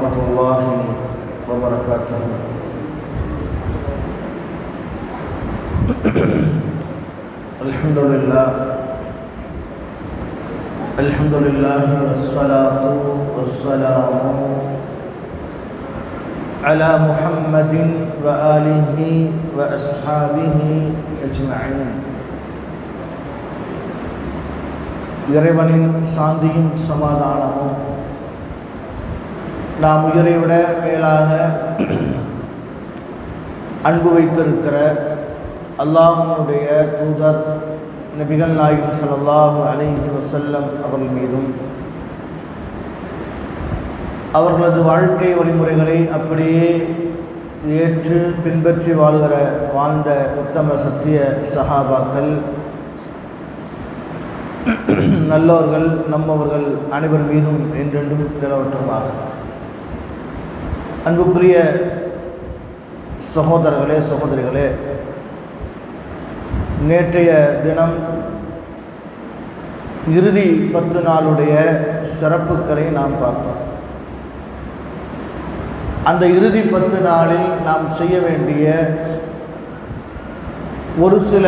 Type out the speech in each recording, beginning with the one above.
ورحمة الله وبركاته. الحمد لله والصلاة والسلام على محمد وآله وأصحابه أجمعين. இறைவனின் சாந்தியும் சமாதானமும் நாம் உயிரை விட மேலாக அன்பு வைத்திருக்கிற அல்லாஹ்வுடைய தூதர் நபிகள் நாயகம் ஸல்லல்லாஹு அலைஹி வஸல்லம் அவர்கள் மீதும் அவர்களது வாழ்க்கை வழிமுறைகளை அப்படியே ஏற்று பின்பற்றி வாழ்ந்த உத்தம சத்திய சஹாபாக்கள், நல்லவர்கள், நம்மவர்கள் அனைவர் மீதும் என்றென்றும் நிலவட்டுமாக. அன்புக்குரிய சகோதரர்களே, சகோதரிகளே, நேற்றைய தினம் இறுதி 10 நாளுடைய சிறப்புகளை நாம் பார்த்தோம். அந்த இறுதி 10 நாளில் நாம் செய்ய வேண்டிய ஒரு சில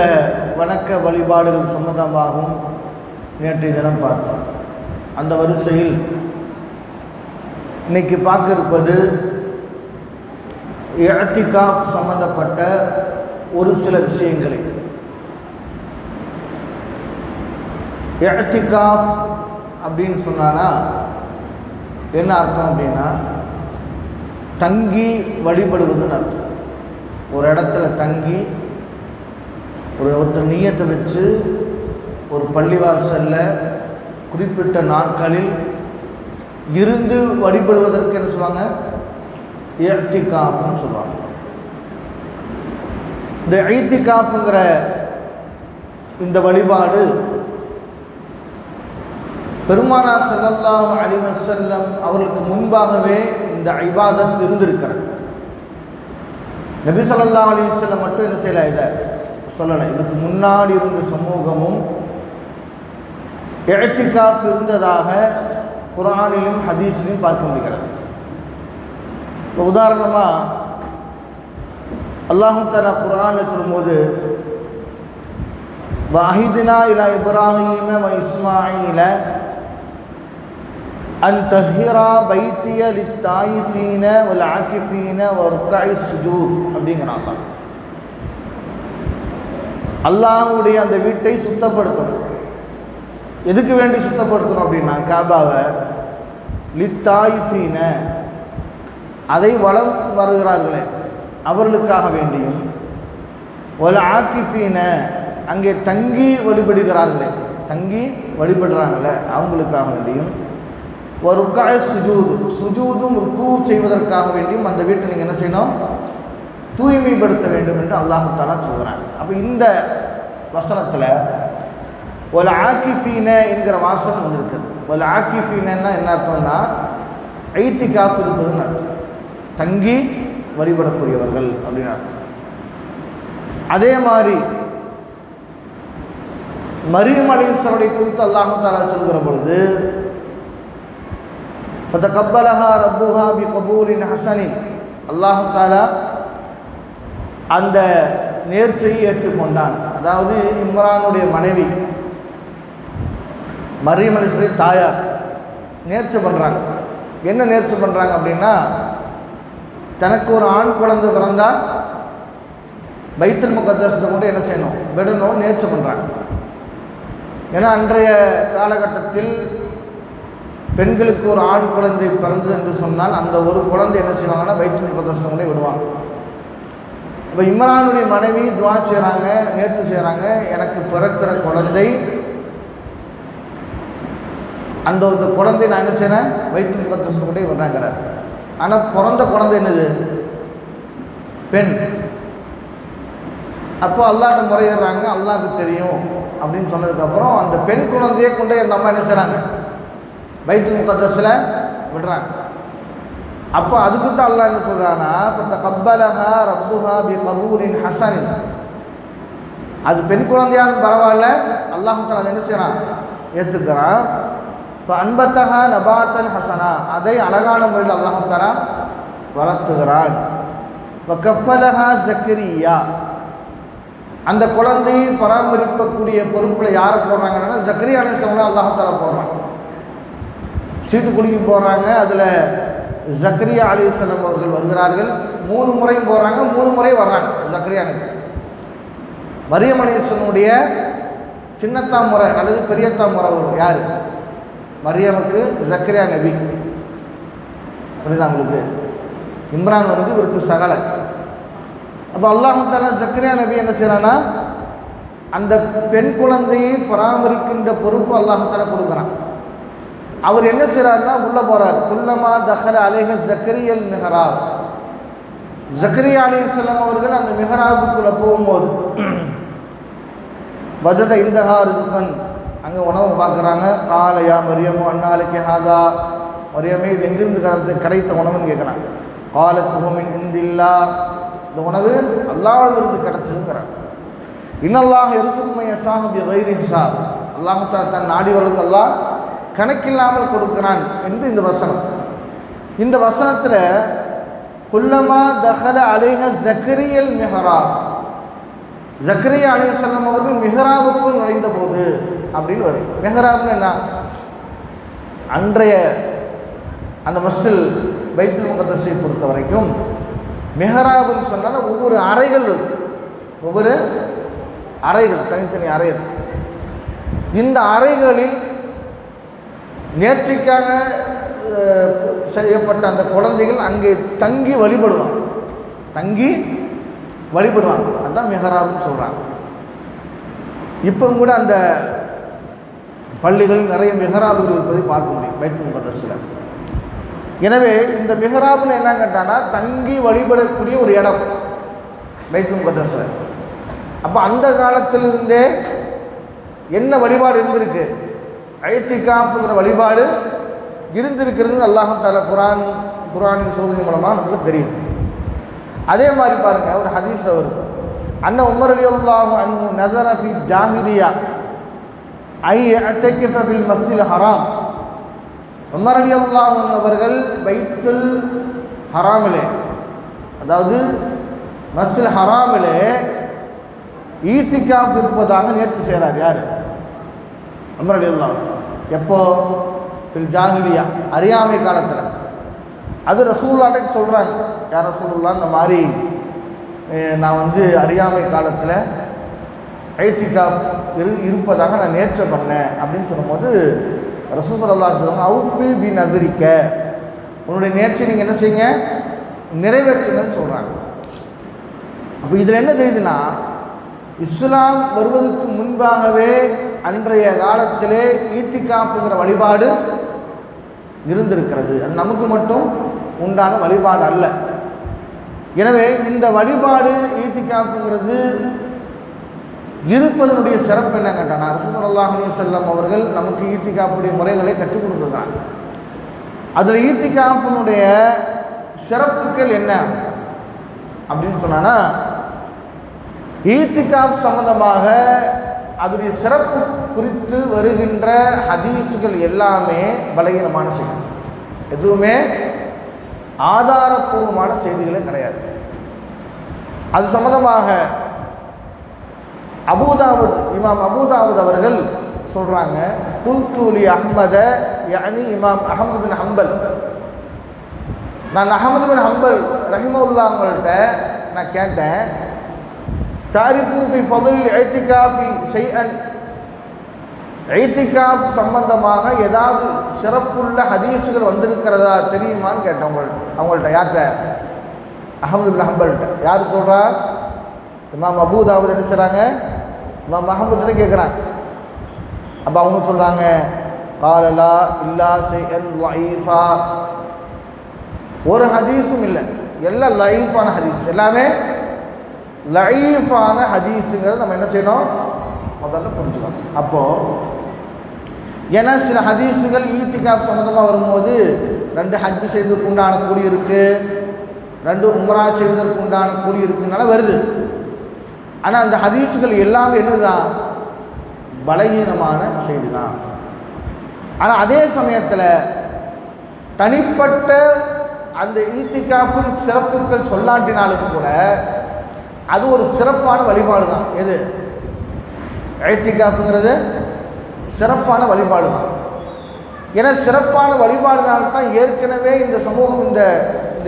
வணக்க வழிபாடுகள் சம்பந்தமாகவும் நேற்றைய தினம் பார்த்தோம். அந்த வரிசையில் இன்னைக்கு பார்க்க இருப்பது இஅ்திகாஃப் சம்பந்தப்பட்ட ஒரு சில விஷயங்களை. இஅ்திகாஃப் அப்படின்னு சொன்னானா என்ன அர்த்தம் அப்படின்னா, தங்கி வழிபடுவதுன்னு அர்த்தம். ஒரு இடத்துல தங்கி ஒருத்தர் நியத்தை வச்சு ஒரு பள்ளிவாசலில் குறிப்பிட்ட நாட்களில் இருந்து வழிபடுவதற்கு என்ன சொல்லுவாங்க? இஅ்திகாஃப்னு சொல்லுவாங்க. இந்த இஅ்திகாஃப்ங்கிற இந்த வழிபாடு பெருமானார் ஸல்லல்லாஹு அலைஹி வஸல்லம் அவர்களுக்கு முன்பாகவே இந்த இபாதத் இருந்திருக்கிறது. நபி ஸல்லல்லாஹு அலைஹி வஸல்லம் மட்டும் என்ன செய்யலை, இதை சொல்லலை. இதுக்கு முன்னாடி இருந்த சமூகமும் இஅ்திகாஃப் இருந்ததாக குர்ஆனிலும் ஹதீஸிலும் பார்க்க முடிகிறது. உதாரணமாக அல்லாஹ் தஆலா குர்ஆனில் சொல்லும்போது, வஅஹித்னா இலா இப்ராஹீம வ இஸ்மாஈல அன் தஹிரா பைத்திய லித்தாயிஃபீன வல் ஆகிஃபீன வ ருக்இஸ் சுஜூத் அப்படிங்கிறாங்க. அல்லாஹ்வுடைய அந்த வீட்டை சுத்தப்படுத்தணும். எதுக்கு வேண்டி சுத்தப்படுத்தணும் அப்படின்னா, காபாவை லித்தாயிஃபீன அதை வலம் வருகிறார்களே அவர்களுக்காக வேண்டியும், வல் ஆகிஃபீன அங்கே தங்கி வழிபடுகிறார்களே, தங்கி வழிபடுறாங்களே அவங்களுக்காக வேண்டியும், ஒரு ருக்இஸ் சுஜூத் சுஜூதும் ருக்கு செய்வதற்காக வேண்டியும் அந்த வீட்டை நீங்கள் என்ன செய்யணும்? தூய்மைப்படுத்த வேண்டும் என்று அல்லாஹ் தஆலா சொல்கிறாங்க. அப்போ இந்த வசனத்தில் வல் ஆகிஃபீன என்கிற வாசகம் வந்திருக்குது. வல் ஆகிஃபீனா என்ன அர்த்தம்னா, இஅ்திகாஃப் இருப்பதுன்னு அர்த்தம், தங்கி வழிபடக்கூடியவர்கள் அப்படின்னு அர்த்தம். அதே மாதிரி மரியம் அலைஹிஸ்ஸலாமை குறித்து அல்லாஹ் தஆலா சொல்கிற பொழுது, ஃபதகப்பலஹா ரப்புஹா பிகபூலின் ஹஸனின், அல்லாஹ் தஆலா அந்த நேர்ச்சையை ஏற்றுக்கொண்டான். அதாவது இம்ரானுடைய மனைவி மரியம் அலைஹிஸ்ஸலாமுடைய தாயார் நேர்ச்சை பண்ணுறாங்க. என்ன நேர்ச்சை பண்ணுறாங்க அப்படின்னா, தனக்கு ஒரு ஆண் குழந்தை பிறந்தால் பைத்துல் முகத்தஸை கொண்டு என்ன செய்யணும்? விடணும் நேர்ச்சை பண்ணுறாங்க. ஏன்னா அன்றைய காலகட்டத்தில் பெண்களுக்கு ஒரு ஆண் குழந்தை பிறந்தது என்று சொன்னால் அந்த ஒரு குழந்தை என்ன செய்வாங்கன்னா பைத்துல் முகத்தஸை கொண்டே விடுவாங்க. இப்போ இம்ரானுடைய மனைவி துஆ செய்கிறாங்க, நேர்ச்சி செய்கிறாங்க, எனக்கு பிறக்கிற குழந்தை, அந்த ஒரு குழந்தை நான் என்ன செய்கிறேன்? பைத்துல் முகத்தஸை கொண்டே விடுறாங்கிறார். ஆனால் பிறந்த குழந்தை என்னது? பெண். அப்போ அல்லாஹ்ட்ட முறையிடுறாங்க, அல்லாஹ்க்கு தெரியும் அப்படின்னு சொன்னதுக்கப்புறம் அந்த பெண் குழந்தையை கொண்டே அந்த அம்மா என்ன செய்கிறாங்க? பைத்துல் முகத்தஸில் விடுறாங்க. அப்போ அதுக்கு தான் அல்லாஹ் என்ன சொல்கிறான்னா, ஃபதகப்பலஹா ரப்புஹா பிகபூலின் ஹஸனின், அது பெண் குழந்தையாலும் பரவாயில்ல, அல்லாஹ் தஆலா என்ன செய்கிறான்? ஏற்றுக்கிறான். இப்போ அன்பத்தகா நபாத்தன் ஹசனா, அதை அழகான முறையில் அல்லாஹ் தஆலா வளர்த்துகிறான். இப்போ கஃபலஹா ஜக்கரியா, அந்த குழந்தையை பராமரிக்கக்கூடிய பொறுப்பில் யாரை போடுறாங்கன்னா ஜக்கரியா அலைஹிஸ்ஸலாம் அல்லாஹ் தஆலா போடுறாங்க. சீட்டு குலுக்கி போடுறாங்க. அதில் ஜக்கரியா அலைஹிஸ்ஸலாம் அவர்கள் வருகிறார்கள். 3 முறையும் போடுறாங்க, 3 முறை வர்றாங்க ஜக்கரியா நபி. மரியம் அலைஹிஸ்ஸலாமுடைய சின்னத்தாம் முறை அல்லது பெரியத்தாம் முறை வரும். யார்? மரியமுக்கு ஜக்கரியா நபி. புரியுதா உங்களுக்கு? இம்ரான் வந்து இவருக்கு சகல. அப்போ அல்லாஹ் தஆலா ஜக்கரியா நபி என்ன செய்யறான்னா, அந்த பெண் குழந்தையை பராமரிக்கின்ற பொறுப்பு அல்லாஹ் தஆலா கொடுக்குறான். அவர் என்ன செய்கிறாருன்னா உள்ளே போகிறார். குல்லமா தஹல அலைஹ ஜக்கரியல் மிஹராப், ஜக்கரியா அலைஹிஸ்ஸலாம் அவர்கள் அந்த மிஹராபுக்குள்ளே போகும்போது வஜத இந்தஹா ரிஸ்கன், அங்கே உணவு பார்க்குறாங்க. காலையா மரியமோ அன்னாலுக்கு ஹாதா, மரியமே இது எங்கிருந்து கிடைத்த உணவுன்னு கேட்குறாங்க. காலத்துமின் இந்தில்லா, இந்த உணவு அல்லாஹ்விலிருந்து கிடச்சிருக்கிறாங்க. இன்னல்லாஹ் யர்சுக்குமைய சாஹபி கைரி ஹிசாப், அல்லாஹ் தன் நாடிவர்களுக்கு அல்லாஹ் கணக்கில்லாமல் கொடுக்கிறான் என்று இந்த வசனம். இந்த வசனத்தில் குல்லமா தஹல அலைஹ ஜக்கரியல் மிஹராப், ஜக்கரியா அலைஹிஸ்ஸலாம் அவர்கள் மிஹராபுக்குள் நுழைந்த போது அப்படின்னு வரும். மிஹராப்னு என்ன? அன்றைய அந்த மஸ்ஜில் பைத்துல் முகத்தஸை பொறுத்த வரைக்கும் மிஹராப்னு சொன்னால் ஒவ்வொரு அறைகள் இருக்கு, ஒவ்வொரு அறைகள், தனித்தனி அறைகள். இந்த அறைகளில் நேர்ச்சிக்காக செய்யப்பட்ட அந்த குழந்தைகள் அங்கே தங்கி வழிபடுவாங்க, தங்கி வழிபடுவாங்க. அதுதான் மிஹராப்னு சொல்கிறாங்க. இப்போ கூட அந்த பள்ளிகள் நிறைய மிஹராபுகள் இருப்பதை பார்க்க முடியும் பைத்துல் முகத்தஸில். எனவே இந்த மிஹராப்னு என்ன கேட்டான்னா தங்கி வழிபடக்கூடிய ஒரு இடம் பைத்துல் முகத்தஸில். அப்போ அந்த காலத்திலிருந்தே என்ன வழிபாடு இருந்திருக்கு? ஐத்திகாஃப்ங்கிற வழிபாடு இருந்திருக்கிறது அல்லாஹ் தஆலா குர்ஆனின் சோதனை மூலமாக நமக்கு தெரியும். அதே மாதிரி பாருங்கள், ஒரு ஹதீஸ் வருது, அன்ன உமர் ரலியல்லாஹு அன்ஹு நஸர ஃபி ஜாஹிலியா ஐ அத்தகிஃப பில் மஸ்ஜில் ஹராம். உமர் ரலியல்லாஹு அன்ஹு அவர்கள் பைத்துல் ஹராமிலே, அதாவது மஸ்ஜில் ஹராமிலே ஈத்திகாஃப் இருப்பதாக நேர்ச்சி செய்கிறார். யார்? உமர் ரலியல்லாஹு. எப்போ? ஃபில் ஜாஹிலியா, அறியாமை காலத்தில். அது ரசூலுல்லாஹ்ட்ட சொல்கிறாங்க, யார் ரசூலுல்லாஹ், இந்த மாதிரி நான் வந்து அறியாமை காலத்தில் ஐத்திகாஃப் இருப்பதாக நான் நேர்ச்சை பண்ணேன் அப்படின்னு சொல்லும்போது ரசூல் ஸல்லல்லாஹு அலைஹி வஸல்லம் அவுஃபி பி நஸரிக்க, உன்னுடைய நேர்ச்சி நீங்கள் என்ன செய்யுங்க, நிறைவேற்றுங்கன்னு சொல்கிறாங்க. அப்போ இதில் என்ன தெரியுதுன்னா, இஸ்லாம் வருவதற்கு முன்பாகவே அன்றைய காலத்திலே ஈத்திகாஃப்ங்கிற வழிபாடு இருந்திருக்கிறது. அது நமக்கு மட்டும் உண்டான வழிபாடு அல்ல. எனவே இந்த வழிபாடு ஈத்திகாஃப்ங்கிறது இருப்பதனுடைய சிறப்பு என்ன கேட்டால், ரசூல் ஸல்லல்லாஹு அலைஹி வஸல்லம் அவர்கள் நமக்கு ஈத்திகாஃபுடைய முறைகளை கற்றுக் கொடுத்துருக்காங்க. அதில் ஈத்திகாஃபினுடைய சிறப்புகள் என்ன அப்படின்னு சொன்னான்னா, ஈத்திகாஃப் சம்பந்தமாக அதனுடைய சிறப்பு குறித்து வருகின்ற ஹதீஸுகள் எல்லாமே பலகீனமான செய்தி, எதுவுமே ஆதாரப்பூர்வமான செய்திகளே கிடையாது. அது சம்பந்தமாக இமாம் அபூதாவுத் அவர்கள் சொல்கிறாங்க, குல்துலி அஹ்மத யானி இமாம் அஹமது பின் ஹம்பல், நான் அஹமது பின் ஹம்பல் ரஹிமஹுல்லாஹ் அவங்கள்ட்ட நான் கேட்டேன், தாரிஃபு ஃபி ஃபضل இஅ்திகாஃப் ஷைஅன், இஅ்திகாஃப் சம்பந்தமாக ஏதாவது சிறப்புள்ள ஹதீஸுகள் வந்திருக்கிறதா தெரியுமான்னு கேட்டேன் அவங்கள்ட்ட. யார்கிட்ட? அஹமது பின் ஹம்பல்கிட்ட. யார் சொல்கிறா? இமாம் அபூதாவுத் என்ன செய்கிறாங்க, இமாம் அஹமதுல கேட்குறாங்க. அப்போ அவங்க சொல்கிறாங்க, காலலா இல்லா ஷைஅன் லைஃபா, ஒரு ஹதீஸும் இல்லை, எல்லாம் லைஃபான ஹதீஸ், எல்லாமே லைஃபான ஹதீஸுங்கிறத நம்ம என்ன செய்யணும், முதல்ல புரிஞ்சுக்கணும். அப்போது ஏன்னா சில ஹதீஸுகள் ஈத்திகாஃப் சம்மந்தமாக வரும்போது 2 ஹஜ் செய்வதற்கு உண்டான கூலி இருக்குது, 2 உம்ரா செய்வதற்கு உண்டான கூலி இருக்குனால வருது. ஆனால் அந்த ஹதீஸுகள் எல்லாமே என்னதுதான், பலகீனமான செய்தி தான். ஆனால் அதே சமயத்தில் தனிப்பட்ட அந்த ஈத்திகாஃபின் சிறப்புகள் சொல்லாட்டினாலும் கூட அது ஒரு சிறப்பான வழிபாடு தான். எது ஈத்திகாஃப்ங்கிறது சிறப்பான வழிபாடு தான். ஏன்னா சிறப்பான வழிபாடுனால்தான் ஏற்கனவே இந்த சமூகம் இந்த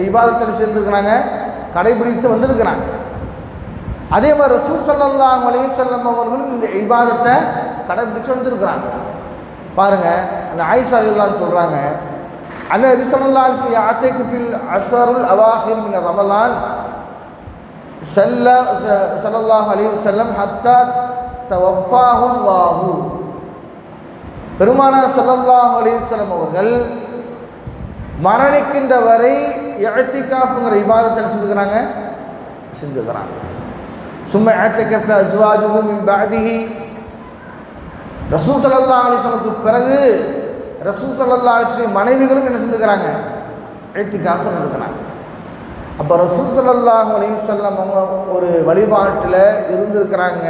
இபாதத்தில் சேர்ந்துருக்கிறாங்க, கடைபிடித்து வந்திருக்கிறாங்க. அதே மாதிரி ரசூல் ஸல்லல்லாஹு அலைஹி வஸல்லம் அவர்களும் இந்த இபாதத்தை கடைபிடிச்சு வந்திருக்கிறாங்க. பாருங்கள், அந்த ஆயிஷா ரலியல்லாஹு சொல்கிறாங்க, அந்த நபி ஸல்லல்லாஹு அலைஹி வஸல்லம் யாத்தேகு ஃபில் அஸ்ருல் அவாஹிர் மின் ரமலான் ஸல்லல்லாஹு அலைஹி வஸல்லம் ஹத்தா தவஃபாஹுல்லாஹு. பெருமானார் ஸல்லல்லாஹு அலைஹி வஸல்லம் அவர்கள் மரணிக்கின்ற வரை இஅ்திகாஃப்ங்கிற இபாதத்தை செஞ்சுக்கிறாங்க. சும்ம இஅ்தகஃப அஸ்வாஜுஹு மின் பஅதிஹி. ரசூல் ஸல்லல்லாஹு அலைஹி வஸல்லத்துக்கு பிறகு ரசூல் ஸல்லல்லாஹு அலைஹி வஸல்லம் மனைவிகளும் என்ன செஞ்சுக்கிறாங்க, இஅ்திகாஃப் இருக்கிறாங்க. அப்போ ரசூல் ஸல்லல்லாஹு அலைஹி வஸல்லம் அவங்க ஒரு வழிபாட்டில் இருந்திருக்கிறாங்க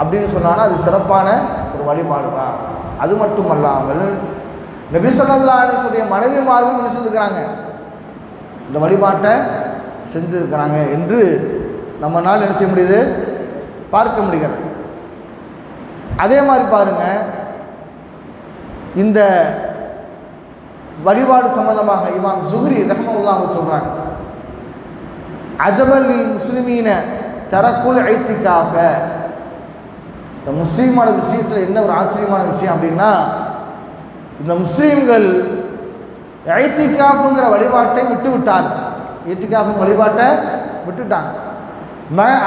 அப்படின்னு சொன்னாலும் அது சிறப்பான ஒரு வழிபாடு தான். அது மட்டுமல்லாமல் நபி ஸல்லல்லாஹு அலைஹி வஸல்லம் மனைவிமார்களும் என்ன செஞ்சுக்கிறாங்க, இந்த வழிபாட்டை செஞ்சுருக்கிறாங்க என்று நம்மளால் என்ன செய்ய முடியுது, பார்க்க முடிகிறது. அதே மாதிரி பாருங்கள், இந்த வழிபாடு சம்பந்தமாக இமாம் ஸுஹ்ரி ரஹ்மத்துல்லாஹி சொல்கிறாங்க, அஜபல் லில் முஸ்லிமீன தரக்குல் இஅ்திகாஃப. இந்த முஸ்லீமான விஷயத்தில் என்ன ஒரு ஆச்சரியமான விஷயம் அப்படின்னா, இந்த முஸ்லீம்கள் இஅ்திகாஃப்ங்கிற வழிபாட்டை விட்டுவிட்டார். இஅ்திகாஃபின் வழிபாட்டை விட்டுட்டாங்க.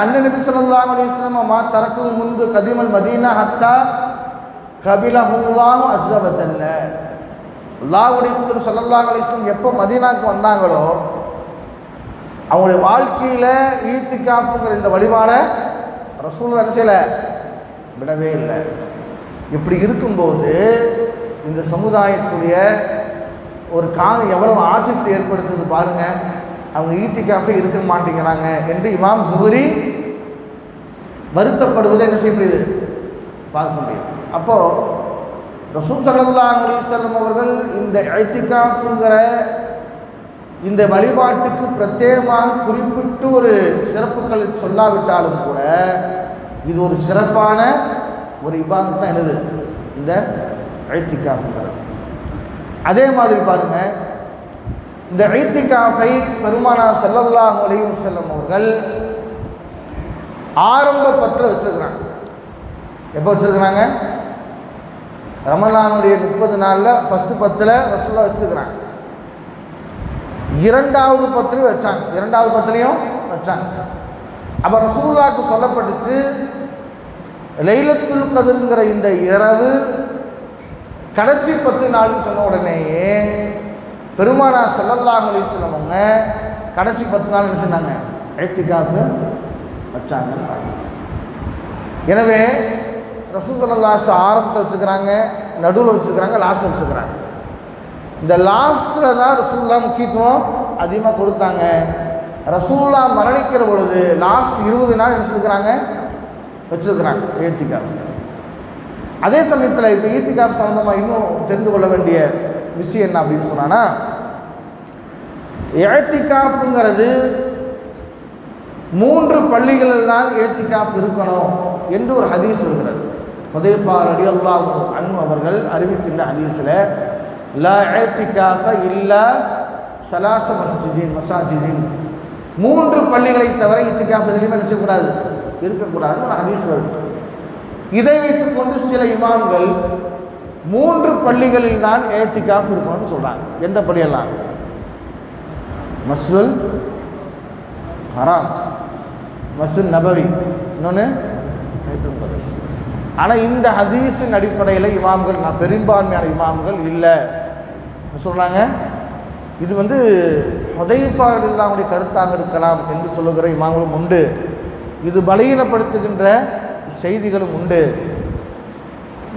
அண்ணன் நபி ஸல்லல்லாஹு அலைஹி வஸல்லம் மா தரக்கு முந்து கதிமல் மதீனா ஹத்தா கபிலஹுல்லாஹு அஸ்ஸ வ ஜல்ல. அல்லாஹ்வுடைய தூதர் ஸல்லல்லாஹு அலைஹி வஸல்லம் எப்போ மதீனாவுக்கு வந்தாங்களோ அவங்களுடைய வாழ்க்கையில் இஅ்திகாஃப்ங்கிற இந்த வழிபாடை ரசூல் என்ன செய்யலை, விடவே இல்லை. இப்படி இருக்கும்போது இந்த சமுதாயத்துடைய ஒரு எவ்வளவு ஆச்சரியத்தை ஏற்படுத்துது பாருங்கள். அவங்க இஅ்திகாஃபே இருக்க மாட்டேங்கிறாங்க என்று இமாம் ஸுஹ்ரி வருத்தப்படுவதை என்ன செய்ய முடியுது, பார்க்க முடியுது. அப்போது ரசூல் ஸல்லல்லாஹு அலைஹி வஸல்லம் அவர்கள் இந்த இஅ்திகாஃப்ங்கிற இந்த வழிபாட்டுக்கு பிரத்யேகமாக குறிப்பிட்டு ஒரு சிறப்புகள் சொல்லாவிட்டாலும் கூட இது ஒரு சிறப்பான ஒரு இபாதத் தான் என்னது, இந்த இஅ்திகாஃப்ங்கிறது. அதே மாதிரி பாருங்கள், இந்த இஅ்திகாஃபை பெருமானார் ஸல்லல்லாஹு அலைஹி வஸல்லம் அவர்கள் ஆரம்ப பத்தில் வச்சுருக்கிறாங்க. எப்போ வச்சுருக்கிறாங்க, ரமலானுடைய 30 நாளில் ஃபஸ்ட்டு 10 ரசூலுல்லாஹ் வச்சுருக்கிறாங்க. 2வது 10 வச்சாங்க, 2வது 10 வச்சாங்க. அப்போ ரசூலுல்லாஹ்க்கு சொல்லப்பட்டுச்சு, லைலத்துல் கத்ருங்கிற இந்த இரவு கடைசி 10 நாள்னு சொன்ன உடனேயே பெருமானார் ஸல்லல்லாஹு அலைஹி வஸல்லம் அவங்க கடைசி 10 நாள் என்ன செஞ்சாங்க, இஅ்திகாஃப் வச்சாங்க. எனவே ரசூல் ஸல்லல்லாஹு அலைஹி வஸல்லம் ஆரம்பத்தை வச்சுக்கிறாங்க, நடுவில் வச்சுக்கிறாங்க, லாஸ்ட்டில் வச்சுக்கிறாங்க. இந்த லாஸ்ட்டில் தான் ரசூலுல்லாஹ் முக்கியத்துவம் அதிகமாக கொடுத்தாங்க. ரசூலுல்லாஹ் மரணிக்கிற பொழுது லாஸ்ட் 20 நாள் என்ன செஞ்சுக்கிறாங்க, வச்சுருக்கிறாங்க இஅ்திகாஃப். அதே சமயத்தில் இப்போ இஅ்திகாஃப் சம்பந்தமாக இன்னும் தெரிந்து கொள்ள வேண்டிய விஷயம் என்ன அப்படின்னு சொன்னான்னா, இஅ்திகாஃப்ங்கிறது 3 பள்ளிகளில் தான் இஅ்திகாஃப் இருக்கணும் என்று ஒரு ஹதீஸ் இருக்கிறது. ஹுதைஃபா ரலியல்லாஹு அன்ஹு அவர்கள் அறிவிக்கின்ற ஹதீஸில் லா இஅ்திகாஃப இல்லா ஸலாஸ மசாஜிதின், 3 பள்ளிகளை தவிர இஅ்திகாஃப் எதுலையுமே என்ன செய்யக்கூடாது, இருக்கக்கூடாதுன்னு ஒரு ஹதீஸ் வருது. இதை வைத்துக்கொண்டு சில இமாம்கள் 3 பள்ளிகளில் தான் இஅ்திகாஃப் இருக்கணும்னு சொல்கிறாங்க. எந்த பள்ளியெல்லாம், மஸ்ஜிதுல் ஹராம், மஸ்ஜித் நபவி, இன்னொன்று பைத்துல் முகத்தஸ். ஆனால் இந்த ஹதீஸின் அடிப்படையில் இமாம்கள், நான் பெரும்பான்மையான இமாம்கள் இல்லை சொல்கிறாங்க, இது ஹுதைஃபா ரலியல்லாஹு கருத்தாக இருக்கலாம் என்று சொல்லுகிற இமாம்களும் உண்டு. இது பலகீனப்படுத்துகின்ற செய்திகளும் உண்டு.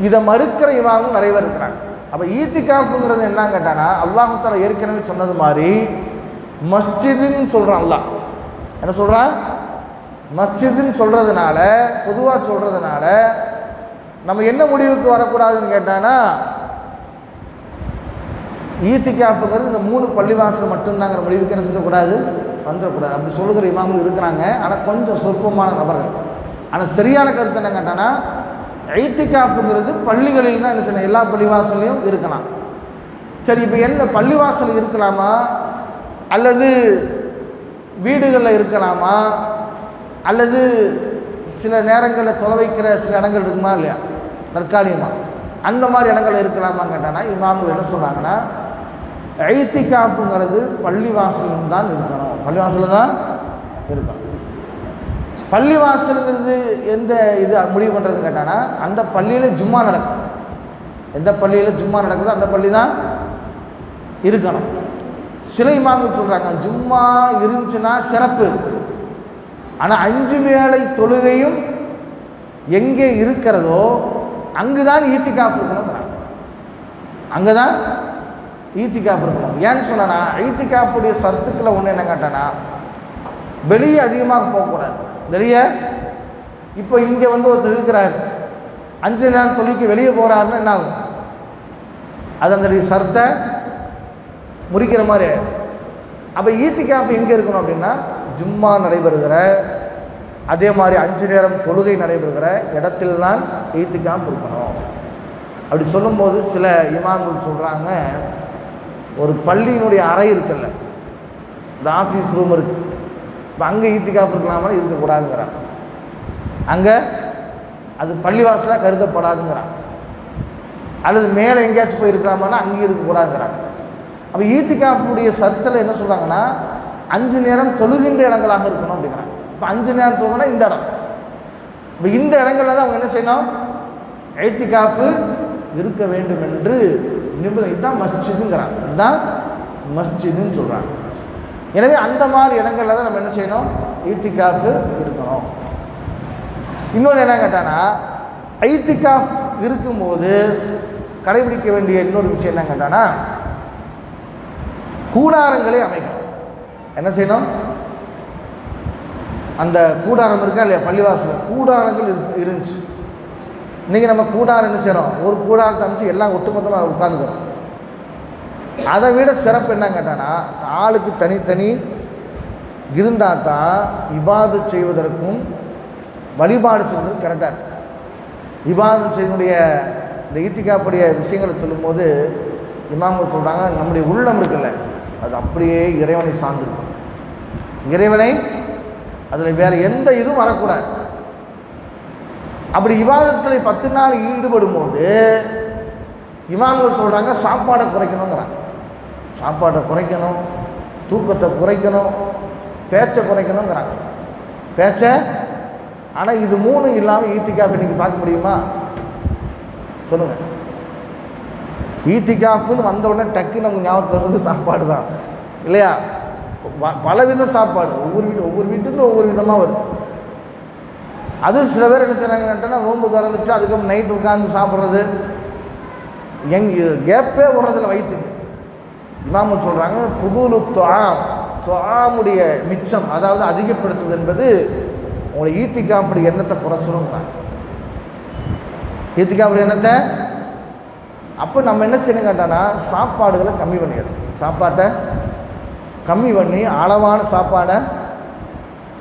இதை மறுக்கிற இமாமும் நிறைய பேர் இருக்கிறாங்க. அப்போ இஅ்திகாஃப்ங்கிறது என்னன்னு கேட்டானா, அல்லாஹ் தஆலா ஏற்கனவே சொன்னது மாதிரி மஸ்ஜிதுன்னு சொல்கிறான். அல்லாஹ் என்ன சொல்கிறான், மஸ்ஜிதுன்னு சொல்கிறதுனால, பொதுவாக சொல்கிறதுனால நம்ம என்ன முடிவுக்கு வரக்கூடாதுன்னு கேட்டானா, ஈத்திகாஃபுங்கிறது இந்த 3 பள்ளிவாசல் மட்டும்தாங்கிற முடிவுக்கு என்ன செய்யக்கூடாது, வந்துடக்கூடாது. அப்படி சொல்லுகிற இமாம்கள் இருக்கிறாங்க. ஆனால் கொஞ்சம் சொற்பமான நபர்கள். ஆனால் சரியான கருத்து என்ன கேட்டான்னா, ஈத்திகாஃபுங்கிறது பள்ளிகளில் தான் என்ன செய்யணும், எல்லா பள்ளிவாசல்லையும் இருக்கலாம். சரி, இப்போ என்ன பள்ளிவாசல் இருக்கலாமா அல்லது வீடுகளில் இருக்கலாமா அல்லது சில நேரங்களில் தொலை வைக்கிற சில இடங்கள் இருக்குமா இல்லையா, தற்காலிகமாக அந்த மாதிரி இடங்கள் இருக்கலாமா கேட்டானா, இமாம்கள் என்ன சொல்கிறாங்கன்னா, ஈத்திகாஃபுங்கிறது பள்ளிவாசலும் தான் இருக்கணும், பள்ளிவாசலில் தான் இருக்கணும். பள்ளிவாசலுங்கிறது எந்த இது முடிவு பண்ணுறது கேட்டானா, அந்த பள்ளியில் ஜும்மா நடக்கும். எந்த பள்ளியில் ஜும்மா நடக்குதோ அந்த பள்ளி தான் இருக்கணும். சில இமாம்கள் சொல்கிறாங்க, ஜும்மா இருந்துச்சுன்னா சிறப்பு, ஆனால் 5 வேளை தொழுகையும் எங்கே இருக்கிறதோ அங்கு தான் ஈத்திகாஃப் இருக்கணுங்கிறாங்க. அங்கே தான் ஈத்திகாஃப் இருக்கணும். ஏன்னு சொன்னா, ஈத்திகாஃபுடைய சர்த்துக்களை ஒன்று என்ன கேட்டானா, வெளியே அதிகமாக போகக்கூடாது. வெளியே இப்போ இங்கே ஒருத்தர் இருக்கிறார், 5 நேரம் தொழுகைக்கு வெளியே போகிறாருன்னா என்ன ஆகும், அது அந்த சர்த்தை முறிக்கிற மாதிரி. அப்போ ஈத்திகாஃப் எங்கே இருக்கணும் அப்படின்னா, ஜும்மா நடைபெறுகிற அதே மாதிரி 5 நேரம் தொழுகை நடைபெறுகிற இடத்தில் தான் ஈத்திகாஃப் இருக்கணும். அப்படி சொல்லும்போது சில இமாம்கள் சொல்கிறாங்க, ஒரு பள்ளியினுடைய அறை இருக்குல்ல, இந்த ஆஃபீஸ் ரூம் இருக்குது, இப்போ அங்கே ஈத்திகாஃப் இருக்கலாமா, இருக்கக்கூடாதுங்கிறான். அங்கே அது பள்ளிவாசலாக கருதப்படாதுங்கிறான். அல்லது மேலே எங்கேயாச்சும் போய் இருக்கலாமான்னா அங்கேயும் இருக்கக்கூடாதுங்கிறாங்க. அப்போ ஈத்திகாஃபுடைய சர்த்தில் என்ன சொல்கிறாங்கன்னா, 5 நேரம் தொழுகின்ற இடங்களாக இருக்கணும் அப்படிங்கிறாங்க. இப்போ 5 நேரம் தொழுகினா இந்த இடம், இப்போ இந்த இடங்களில் தான் அவங்க என்ன செய்யணும், ஈத்திகாஃபு இருக்க வேண்டும் என்று நிபுணர். இதுதான் மஸ்ஜிதுங்கிறாங்க, இதுதான் மஸ்ஜிதுன்னு சொல்கிறாங்க. எனவே அந்த மாதிரி இடங்களில் தான் நம்ம என்ன செய்யணும், ஈத்திகாஃபு இருக்கணும். இன்னொன்று என்ன கேட்டானா, ஈத்திகாஃப் இருக்கும்போது கடைபிடிக்க வேண்டிய இன்னொரு விஷயம் என்ன கேட்டானா, கூடாரங்களை அமைக்கணும். என்ன செய்யணும், அந்த கூடாரம் இருக்கா இல்லையா, பள்ளிவாசல் கூடாரங்கள் இருந்துச்சு. இன்றைக்கி நம்ம கூடாரம் என்ன செய்கிறோம், ஒரு கூடாரத்தை அமைச்சு எல்லாம் ஒட்டுமொத்தமாக உட்காந்துக்கிறோம். அதை விட சிறப்பு என்ன கேட்டானா, ஆளுக்கு தனித்தனி இருந்தால் தான் இபாதத் செய்வதற்கும் வழிபாடு செய்வதற்கு கரெக்டாக இருக்கும். இபாதத் செய்வனுடைய இந்த ஈத்திகாஃபுடைய விஷயங்களை சொல்லும்போது இமாம்கள் சொல்கிறாங்க, நம்முடைய உள்ளம் இருக்குல்ல, அது அப்படியே இறைவனை சார்ந்திருக்கும். இறைவனை அதில் வேறு எந்த இதுவும் வரக்கூடாது. அப்படி இபாதத்தில் 10 நாள் ஈடுபடும் போது இமாம்கள் சொல்கிறாங்க, சாப்பாடை குறைக்கணுங்கிறாங்க. சாப்பாட்டை குறைக்கணும், தூக்கத்தை குறைக்கணும், பேச்சை குறைக்கணுங்கிறாங்க. பேச்சை. ஆனால் இது 3 இல்லாமல் ஈத்திகாஃப் இன்றைக்கி பார்க்க முடியுமா சொல்லுங்கள். ஈத்திகாஃப்னு வந்த உடனே டக்குன்னு நமக்கு ஞாபகத்தில் வருது சாப்பாடு தான் இல்லையா. பலவித சாப்பாடு, ஒவ்வொரு வீட்டுக்கும் ஒவ்வொரு விதமாக வரும். அது சில பேர் என்ன செய்கிறாங்கன்னா, நோன்பு திறந்துட்டு அதுக்கப்புறம் நைட்டு உட்காந்து சாப்பிட்றது, கேப்பே விடுறதில்ல வயிற்றுக்கு. இமாம் சொல்கிறாங்க, புதுலு துஆமுடைய மிச்சம், அதாவது அதிகப்படுத்துவது என்பது உங்களை ஈத்திகாஃபுடைய எண்ணத்தை குறைச்சிருங்கிறாங்க. ஈத்திகாஃபுடைய எண்ணத்தை. அப்போ நம்ம என்ன செய்யணும் கேட்டானா, சாப்பாடுகளை கம்மி பண்ணிடணும். சாப்பாட்டை கம்மி பண்ணி அளவான சாப்பாடை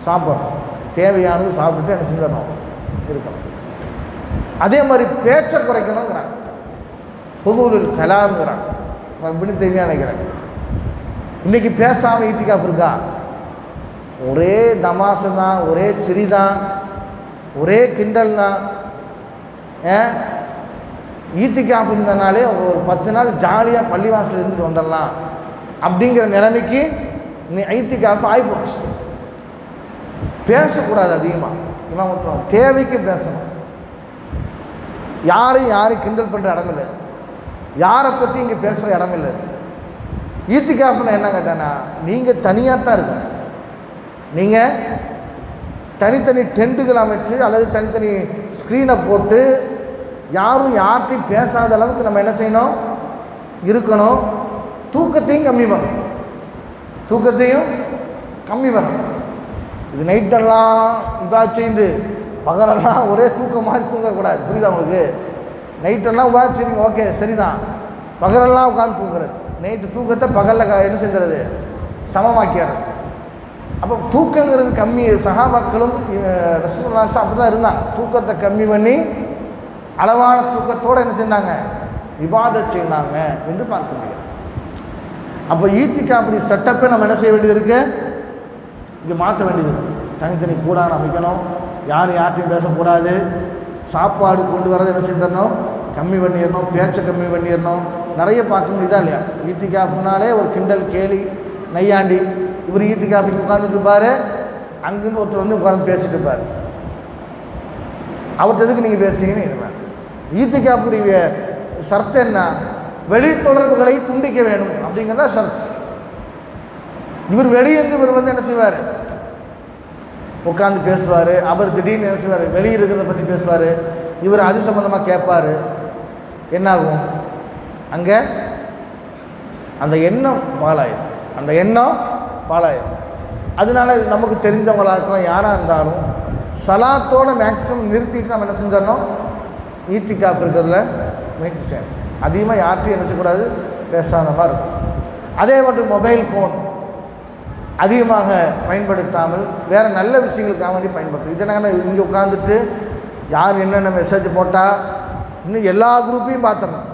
சாப்பிட்றோம், தேவையானது சாப்பிட்டுட்டு என்ன செஞ்சிடணும் இருக்கணும். அதே மாதிரி பேச்சை குறைக்கணுங்கிறாங்க. புதுவில் கலாம்ங்கிறாங்க. இப்படின்னு தெரியா நினைக்கிறேன். இன்றைக்கி பேசாமல் ஈத்திகாஃப் இருக்கா, ஒரே தமாசு தான், ஒரே சிரி தான், ஒரே கிண்டல் தான். ஈத்திகாஃப் இருந்தனாலே ஒரு 10 நாள் ஜாலியாக பள்ளிவாசல் இருந்துட்டு வந்துடலாம் அப்படிங்கிற நிலைமைக்கு ஈத்திகாஃப் ஆகிப்போச்சு. பேசக்கூடாது அதிகமாக, இமாம் தேவைக்கு பேசணும். யாரையும் கிண்டல் பண்ணுற இடமில்லை, யாரை பற்றி இங்கே பேசுகிற இடமில்லை. ஈத்திகாஃப்னு என்ன கேட்டானா, நீங்கள் தனியாக தான் இருக்கணும். நீங்கள் தனித்தனி டென்ட்டுகள் அமைச்சு அல்லது தனித்தனி ஸ்க்ரீனை போட்டு யாரும் யார்கிட்டையும் பேசாத அளவுக்கு நம்ம என்ன செய்யணும் இருக்கணும். தூக்கத்தையும் கம்மி பண்ணணும், தூக்கத்தையும் கம்மி பண்ணணும். இது நைட்டெல்லாம் உபாய்ச்சிந்து பகலெல்லாம் ஒரே தூக்கம் மாதிரி தூங்கக்கூடாது. புரியுதா உங்களுக்கு? நைட்டெல்லாம் உபாய்ச்சிங்க ஓகே சரிதான், பகலெல்லாம் உட்காந்து தூங்குறது நைட்டு தூக்கத்தை பகலில் என்ன செஞ்சுறது, சமமாக்கிறது. அப்போ தூக்கங்கிறது கம்மி. சஹாபாக்களும் ரசூலுல்லாஹி அப்படி தான் இருந்தாங்க. தூக்கத்தை கம்மி பண்ணி அளவான தூக்கத்தோடு என்ன செஞ்சாங்க, இபாதத் செய்தாங்க என்று பார்க்க முடியும். அப்போ ஈத்திகாஃப் செட்டப்பை நம்ம என்ன செய்ய வேண்டியது இருக்குது, இங்கே மாற்ற வேண்டியது இருக்குது. தனித்தனி கூடாரம் அமைக்கணும், யார்கிட்டையும் பேசக்கூடாது, சாப்பாடு கொண்டு வரது என்ன செஞ்சிடணும், கம்மி பண்ணிடணும், பேச்சை கம்மி பண்ணிடணும். நிறைய பார்க்க முடியுதா இல்லையா? ஈத்திகாஃப்னாலே ஒரு கிண்டல் கேலி நையாண்டி. இவர் ஈத்திகாஃபுக்கு உட்காந்துட்டு இருப்பார், அங்கேருந்து ஒருத்தர் வந்து உட்காந்து பேசிட்டு இருப்பார். அவர்கிட்ட எதுக்கு நீங்கள் பேசுறீங்கன்னு இருப்பேன். ஈத்திகாஃபுடைய ஷர்த்து என்ன, வெளி தொடர்புகளை துண்டிக்க வேணும் அப்படிங்கிறதா ஷர்த். இவர் வெளியேந்து இவர் வந்து என்ன செய்வார், உட்காந்து பேசுவார். அவர் திடீர்னு என்ன செய்வார், வெளியே இருக்கிறத பற்றி பேசுவார். இவர் அது சம்மந்தமாக கேட்பார். என்னாகும், அங்கே அந்த எண்ணம் பாலாயிடும், அந்த எண்ணம் பாலாயிடும். அதனால நமக்கு தெரிஞ்சவங்களாக இருக்கலாம், யாராக இருந்தாலும் சலாத்தோடு மேக்ஸிமம் நிறுத்திட்டு நம்ம என்ன செஞ்சிடணும், ஈத்திகாஃப் இருக்கிறதுல முயற்சி செய்யணும். அதிகமாக யார்கிட்டையும் என்ன செய்யக்கூடாது, பேசாத மாதிரி இருக்கும். அதே மட்டும் மொபைல் ஃபோன் அதிகமாக பயன்படுத்தாமல் வேறு நல்ல விஷயங்களுக்காக வேண்டி பயன்படுத்தும். இதனால இங்கே உட்காந்துட்டு யார் என்னென்ன மெசேஜ் போட்டால் இன்னும் எல்லா குரூப்பையும் பார்த்துடணும்,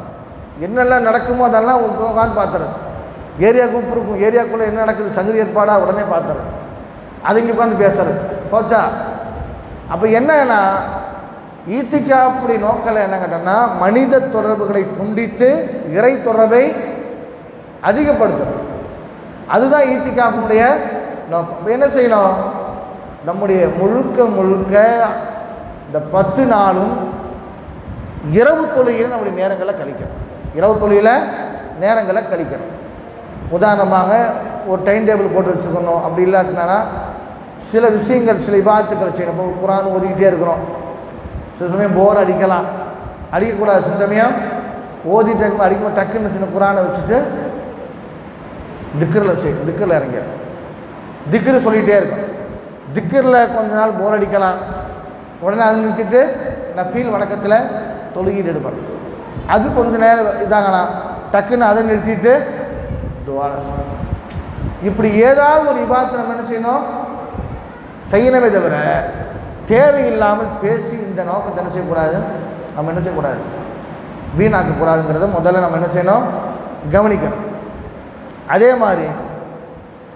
என்னெல்லாம் நடக்குமோ அதெல்லாம் உட்காந்து பார்த்துறது. ஏரியா குரூப் இருக்கும், ஏரியாக்குள்ளே என்ன நடக்குது சங்கதி ஏற்பாடாக உடனே பார்த்துறது. அது இங்கே உட்காந்து பேசுறது போச்சா. அப்போ என்னன்னா ஈத்திகாஃபுடைய நோக்கில் என்ன கேட்டோம்னா, மனித தொடர்புகளை துண்டித்து இறை தொடர்பை அதிகப்படுத்தணும். அதுதான் ஈத்திகாஃபுடைய நோக்கம். இப்போ என்ன செய்யணும், நம்முடைய முழுக்க இந்த 10 நாளும் இரவு தொழுகையில் நம்முடைய நேரங்களை கழிக்கணும். இரவு தொழுகையில் நேரங்களை கழிக்கணும். உதாரணமாக ஒரு டைம் டேபிள் போட்டு வச்சுக்கணும். அப்படி இல்லாட்டினா சில விஷயங்கள், சில இபாதத்துக்களை செய்யணும். இப்போ குர்ஆன் ஓதிக்கிட்டே இருக்கிறோம், சில சமயம் போர் அடிக்கலாம், அடிக்கக்கூடாது. சில சமயம் ஓதிட்டு இருக்கும், அடிக்கும்போது டக்குன்னு சின்ன குர்ஆனை வச்சுட்டு திக்ரில் இறங்கிடும். திக்ரு சொல்லிகிட்டே இருக்கும். திக்ரில் கொஞ்ச நாள் போர் அடிக்கலாம், உடனே அது நிறுத்திட்டு நஃபீல் வணக்கத்தில் தொழுகிட்டு எடுப்பாங்க. அது கொஞ்ச நேரம் இதாகலாம், டக்குன்னு அதை நிறுத்திட்டு துஆல செய்யணும். இப்படி ஏதாவது ஒரு இபாதத்தை நம்ம என்ன செய்யணும், செய்யணுமே தவிர தேவையில்லாமல் பேசி இந்த நோக்கத்தை என்ன செய்யக்கூடாது, நம்ம என்ன செய்யக்கூடாது, வீணாக்கக்கூடாதுங்கிறத முதல்ல நம்ம என்ன செய்யணும், கவனிக்கணும். அதே மாதிரி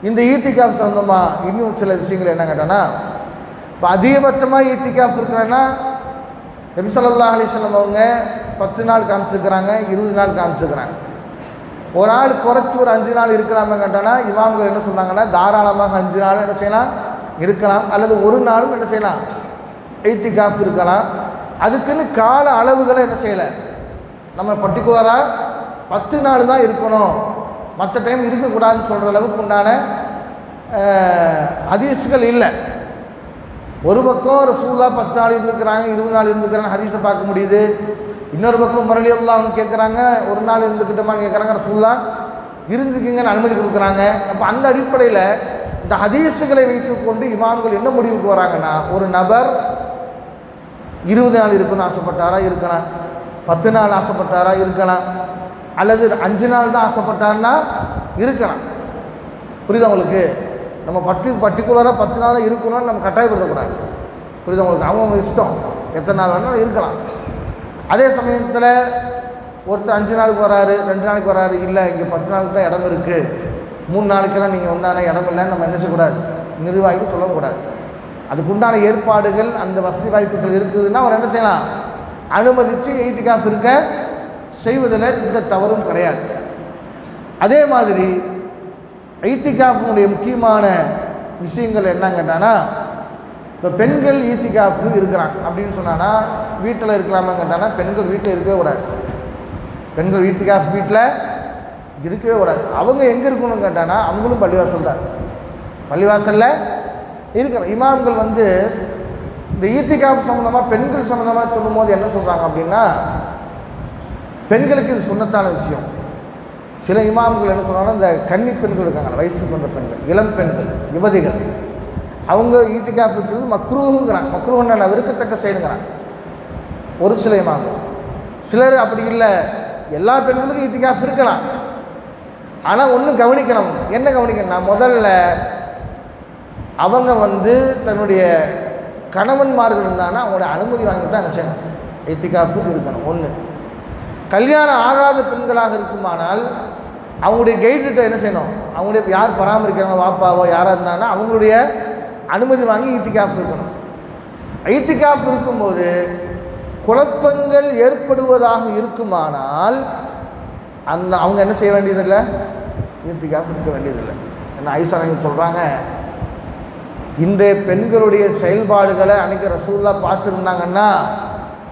இந்த ஈத்திகாஃப் சம்பந்தமாக இன்னும் சில விஷயங்கள் என்ன கேட்டோன்னா, இப்போ அதிகபட்சமாக ஈத்திகாஃப் இருக்கிறேன்னா நபி ஸல்லல்லாஹு அலைஹி வஸல்லம் அவங்க 10 நாள் காமிச்சிருக்கிறாங்க, 20 நாள் காமிச்சிருக்கிறாங்க. ஒரு ஆள் குறைச்சி ஒரு 5 நாள் இருக்கலாமா கேட்டோன்னா இமாம்கள் என்ன சொன்னாங்கன்னா, தாராளமாக 5 நாள் என்ன செய்யலாம், இருக்கலாம். அல்லது ஒரு நாளும் என்ன செய்யலாம், ஈத்திகாஃப் இருக்கலாம். அதுக்குன்னு கால அளவுகளை என்ன செய்யலை, நம்ம பர்டிகுலராக 10 நாள் தான் இருக்கணும், மற்ற டைம் இருக்கக்கூடாதுன்னு சொல்கிற அளவுக்கு உண்டான ஹதீஸ்கள் இல்லை. ஒரு பக்கம் ரசூலுல்லாஹ் 10 நாள் இருந்துக்கிறாங்க, 20 நாள் இருந்துக்கிறாங்க, ஹதீஸை பார்க்க முடியுது. இன்னொரு பக்கம் உமர் ரலியல்லாஹு அன்ஹு கேட்குறாங்க, ஒரு நாள் இருந்துக்கிட்டோமான்னு கேட்குறாங்க, ரசூலுல்லாஹ் இருந்துக்குங்கன்னு அனுமதி கொடுக்குறாங்க. அப்போ அந்த அடிப்படையில் இந்த ஹதீஸுகளை வைத்துக்கொண்டு இமாம்கள் என்ன முடிவுக்கு வராங்கன்னா, ஒரு நபர் 20 நாள் இருக்கணும்னு ஆசைப்பட்டாரா இருக்கலாம், 10 நாள் ஆசைப்பட்டாரா இருக்கலாம், அல்லது 5 நாள் தான் ஆசைப்பட்டாருன்னா இருக்கலாம். புரியுதா உங்களுக்கு? நம்ம பர்டிகுலராக 10 நாள் இருக்கணும்னு நம்ம கட்டாயப்படுத்தக்கூடாது. புரியுதா உங்களுக்கு? அவங்கவுங்க இஷ்டம், எத்தனை நாள் வேணாலும் இருக்கலாம். அதே சமயத்தில் ஒருத்தர் 5 நாளுக்கு வராரு, 2 நாளைக்கு வராரு, இல்லை இங்கே 10 நாளுக்கு தான் இடம் இருக்குது, 3 நாளைக்கெல்லாம் நீங்கள் வந்தானே இடம் இல்லைன்னு நம்ம என்ன செய்யக்கூடாது, நிர்வாகிக்கு சொல்லக்கூடாது. அதுக்குண்டான ஏற்பாடுகள் அந்த வசதி வாய்ப்புகள் இருக்குதுன்னா அவர் என்ன செய்யலாம், அனுமதித்து ஈத்திகாஃப் இருக்க செய்வதில் எந்த தவறும் கிடையாது. அதே மாதிரி ஈத்திகாஃபினுடைய முக்கியமான விஷயங்கள் என்னன்னு கேட்டானா, இப்போ பெண்கள் ஈத்திகாஃப் இருக்கிறாங்க அப்படின்னு சொன்னான்னா வீட்டில் இருக்கலாமா கேட்டானா, பெண்கள் வீட்டில் இருக்கவே கூடாது. பெண்கள் ஈத்திகாஃப் வீட்டில் இருக்கவே கூடாது. அவங்க எங்கே இருக்கணும்னு கேட்டானா, அவங்களும் பள்ளிவாசல் தான், பள்ளிவாசலில் இருக்கணும். இமாம்கள் வந்து இந்த ஈத்திகாஃப் சம்மந்தமாக பெண்கள் சம்மந்தமாக சொல்லும்போது என்ன சொல்கிறாங்க அப்படின்னா, பெண்களுக்கு இது சுன்னத்தான விஷயம். சில இமாம்கள் என்ன சொல்கிறாங்கன்னா, இந்த கன்னி பெண்கள் இருக்காங்க, வயசுக்கு வந்த பெண்கள், இளம் பெண்கள், யுவதிகள், அவங்க ஈத்திகாஃப் இருக்கிறது மக்ரூஹுங்கிறாங்க. மக்ரூஹுன்னா விருக்கத்தக்க செயலுங்கிறாங்க ஒரு சில இமாம்கள். சிலர் அப்படி இல்லை, எல்லா பெண்களுக்கும் ஈத்திகாஃப் இருக்கலாம். ஆனால் ஒன்று கவனிக்கணும். என்ன கவனிக்கணும்னா, முதல்ல அவங்க தன்னுடைய கணவன்மார்கள் இருந்தாங்கன்னா அவங்களோட அனுமதி வாங்கி தான் என்ன செய்யணும், இத்திகாஃபு இருக்கணும். ஒன்று. கல்யாணம் ஆகாத பெண்களாக இருக்குமானால் அவங்களுடைய கைடுகிட்ட என்ன செய்யணும், அவங்களுடைய யார் பராமரிக்கிறாங்க, வாப்பாவோ யாராக இருந்தாங்கன்னா அவங்களுடைய அனுமதி வாங்கி இத்திகாஃப் இருக்கணும். இத்திகாஃப் இருக்கும்போது குழப்பங்கள் ஏற்படுவதாக இருக்குமானால் அவங்க என்ன செய்ய வேண்டியதில்லை, இத்திகாஃப் இருக்க வேண்டியதில்லை. ஏன்னா ஐஷா சொல்கிறாங்க, இந்த பெண்களுடைய செயல்பாடுகளை அன்றைக்கி ரசூலுல்லாஹ் பார்த்துருந்தாங்கன்னா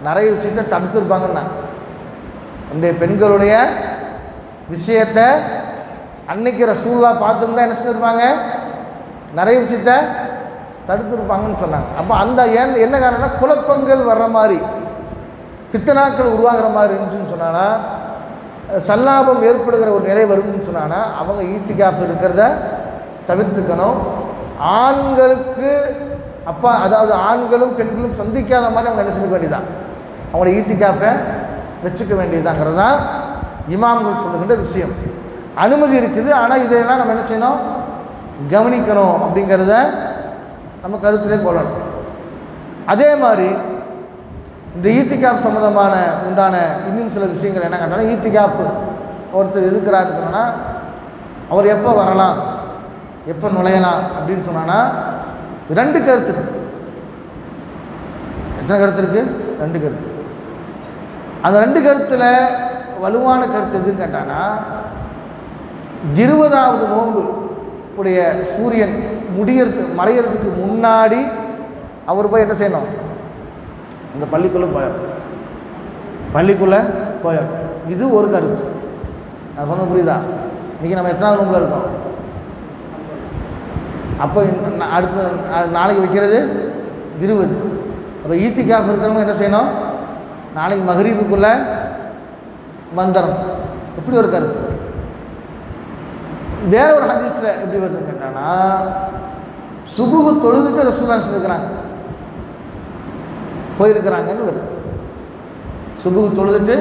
நிறைய விஷயத்தை தடுத்துருப்பாங்கன்னா, இந்த பெண்களுடைய விஷயத்தை அன்னைக்கு ரசூலுல்லாஹ் பார்த்துருந்தா என்ன செஞ்சுருப்பாங்க, நிறைய விஷயத்தை தடுத்துருப்பாங்கன்னு சொன்னாங்க. அப்போ அந்த என்ன காரணம்னா, குழப்பங்கள் வர்ற மாதிரி பித்தனாக்கள் உருவாகிற மாதிரி இருந்துச்சுன்னு சொன்னான்னா, சல்லாபம் ஏற்படுகிற ஒரு நிலை வரும்னு சொன்னான்னா அவங்க ஈத்திகாஃப் இருக்கிறத தவிர்த்துக்கணும். ஆண்களுக்கு அதாவது ஆண்களும் பெண்களும் சந்திக்காத மாதிரி அவங்க என்ன செய்ய வேண்டியதான், அவங்களோட ஈத்திகாஃபை வச்சுக்க வேண்டியதாங்கிறது தான் இமாம்கள் சொல்லுகின்ற விஷயம். அனுமதி இருக்குது, ஆனால் இதையெல்லாம் நம்ம என்ன செய்யணும், கவனிக்கணும் அப்படிங்கிறத நம்ம கருத்திலே கொள்ளணும். அதே மாதிரி இந்த ஈத்திகாஃப் சம்மந்தமான உண்டான இன்னும் சில விஷயங்கள் என்ன கேட்டாலும், ஈத்திகாஃப் ஒருத்தர் இருக்கிறாருன்னு சொன்னால் அவர் எப்போ வரலாம், எப்போ நுழையலாம் அப்படின்னு சொன்னான்னா 2 கருத்து இருக்குது. எத்தனை கருத்து இருக்குது? 2 கருத்து. அந்த 2 கருத்தில் வலுவான கருத்து எதுன்னு கேட்டான்னா, 20வது நோன்பு உடைய சூரியன் மறையிறதுக்கு முன்னாடி அவர் போய் என்ன செய்யணும், இந்த பள்ளிக்குள்ளே போயிடும். இது ஒரு கருத்து. நான் சொன்ன புரியுதா? இன்றைக்கி நம்ம எத்தனாவது நோம்பில் இருக்கோம்? அப்போ அடுத்த நாளைக்கு வைக்கிறது 20. அப்போ ஈத்திகாஃப் இருக்கிறவங்க என்ன செய்யணும், நாளைக்கு மகரீபுக்குள்ளே வந்துடணும். இப்படி ஒரு கருத்து. வேற ஒரு ஹதீஸில் எப்படி வருதுன்னு கேட்டான்னா, சுபுகு தொழுதுட்டு ரசூலுல்லாஹ் செஞ்சுருக்கிறாங்க, போயிருக்கிறாங்கன்னு வருது. சுபுகு தொழுதுட்டு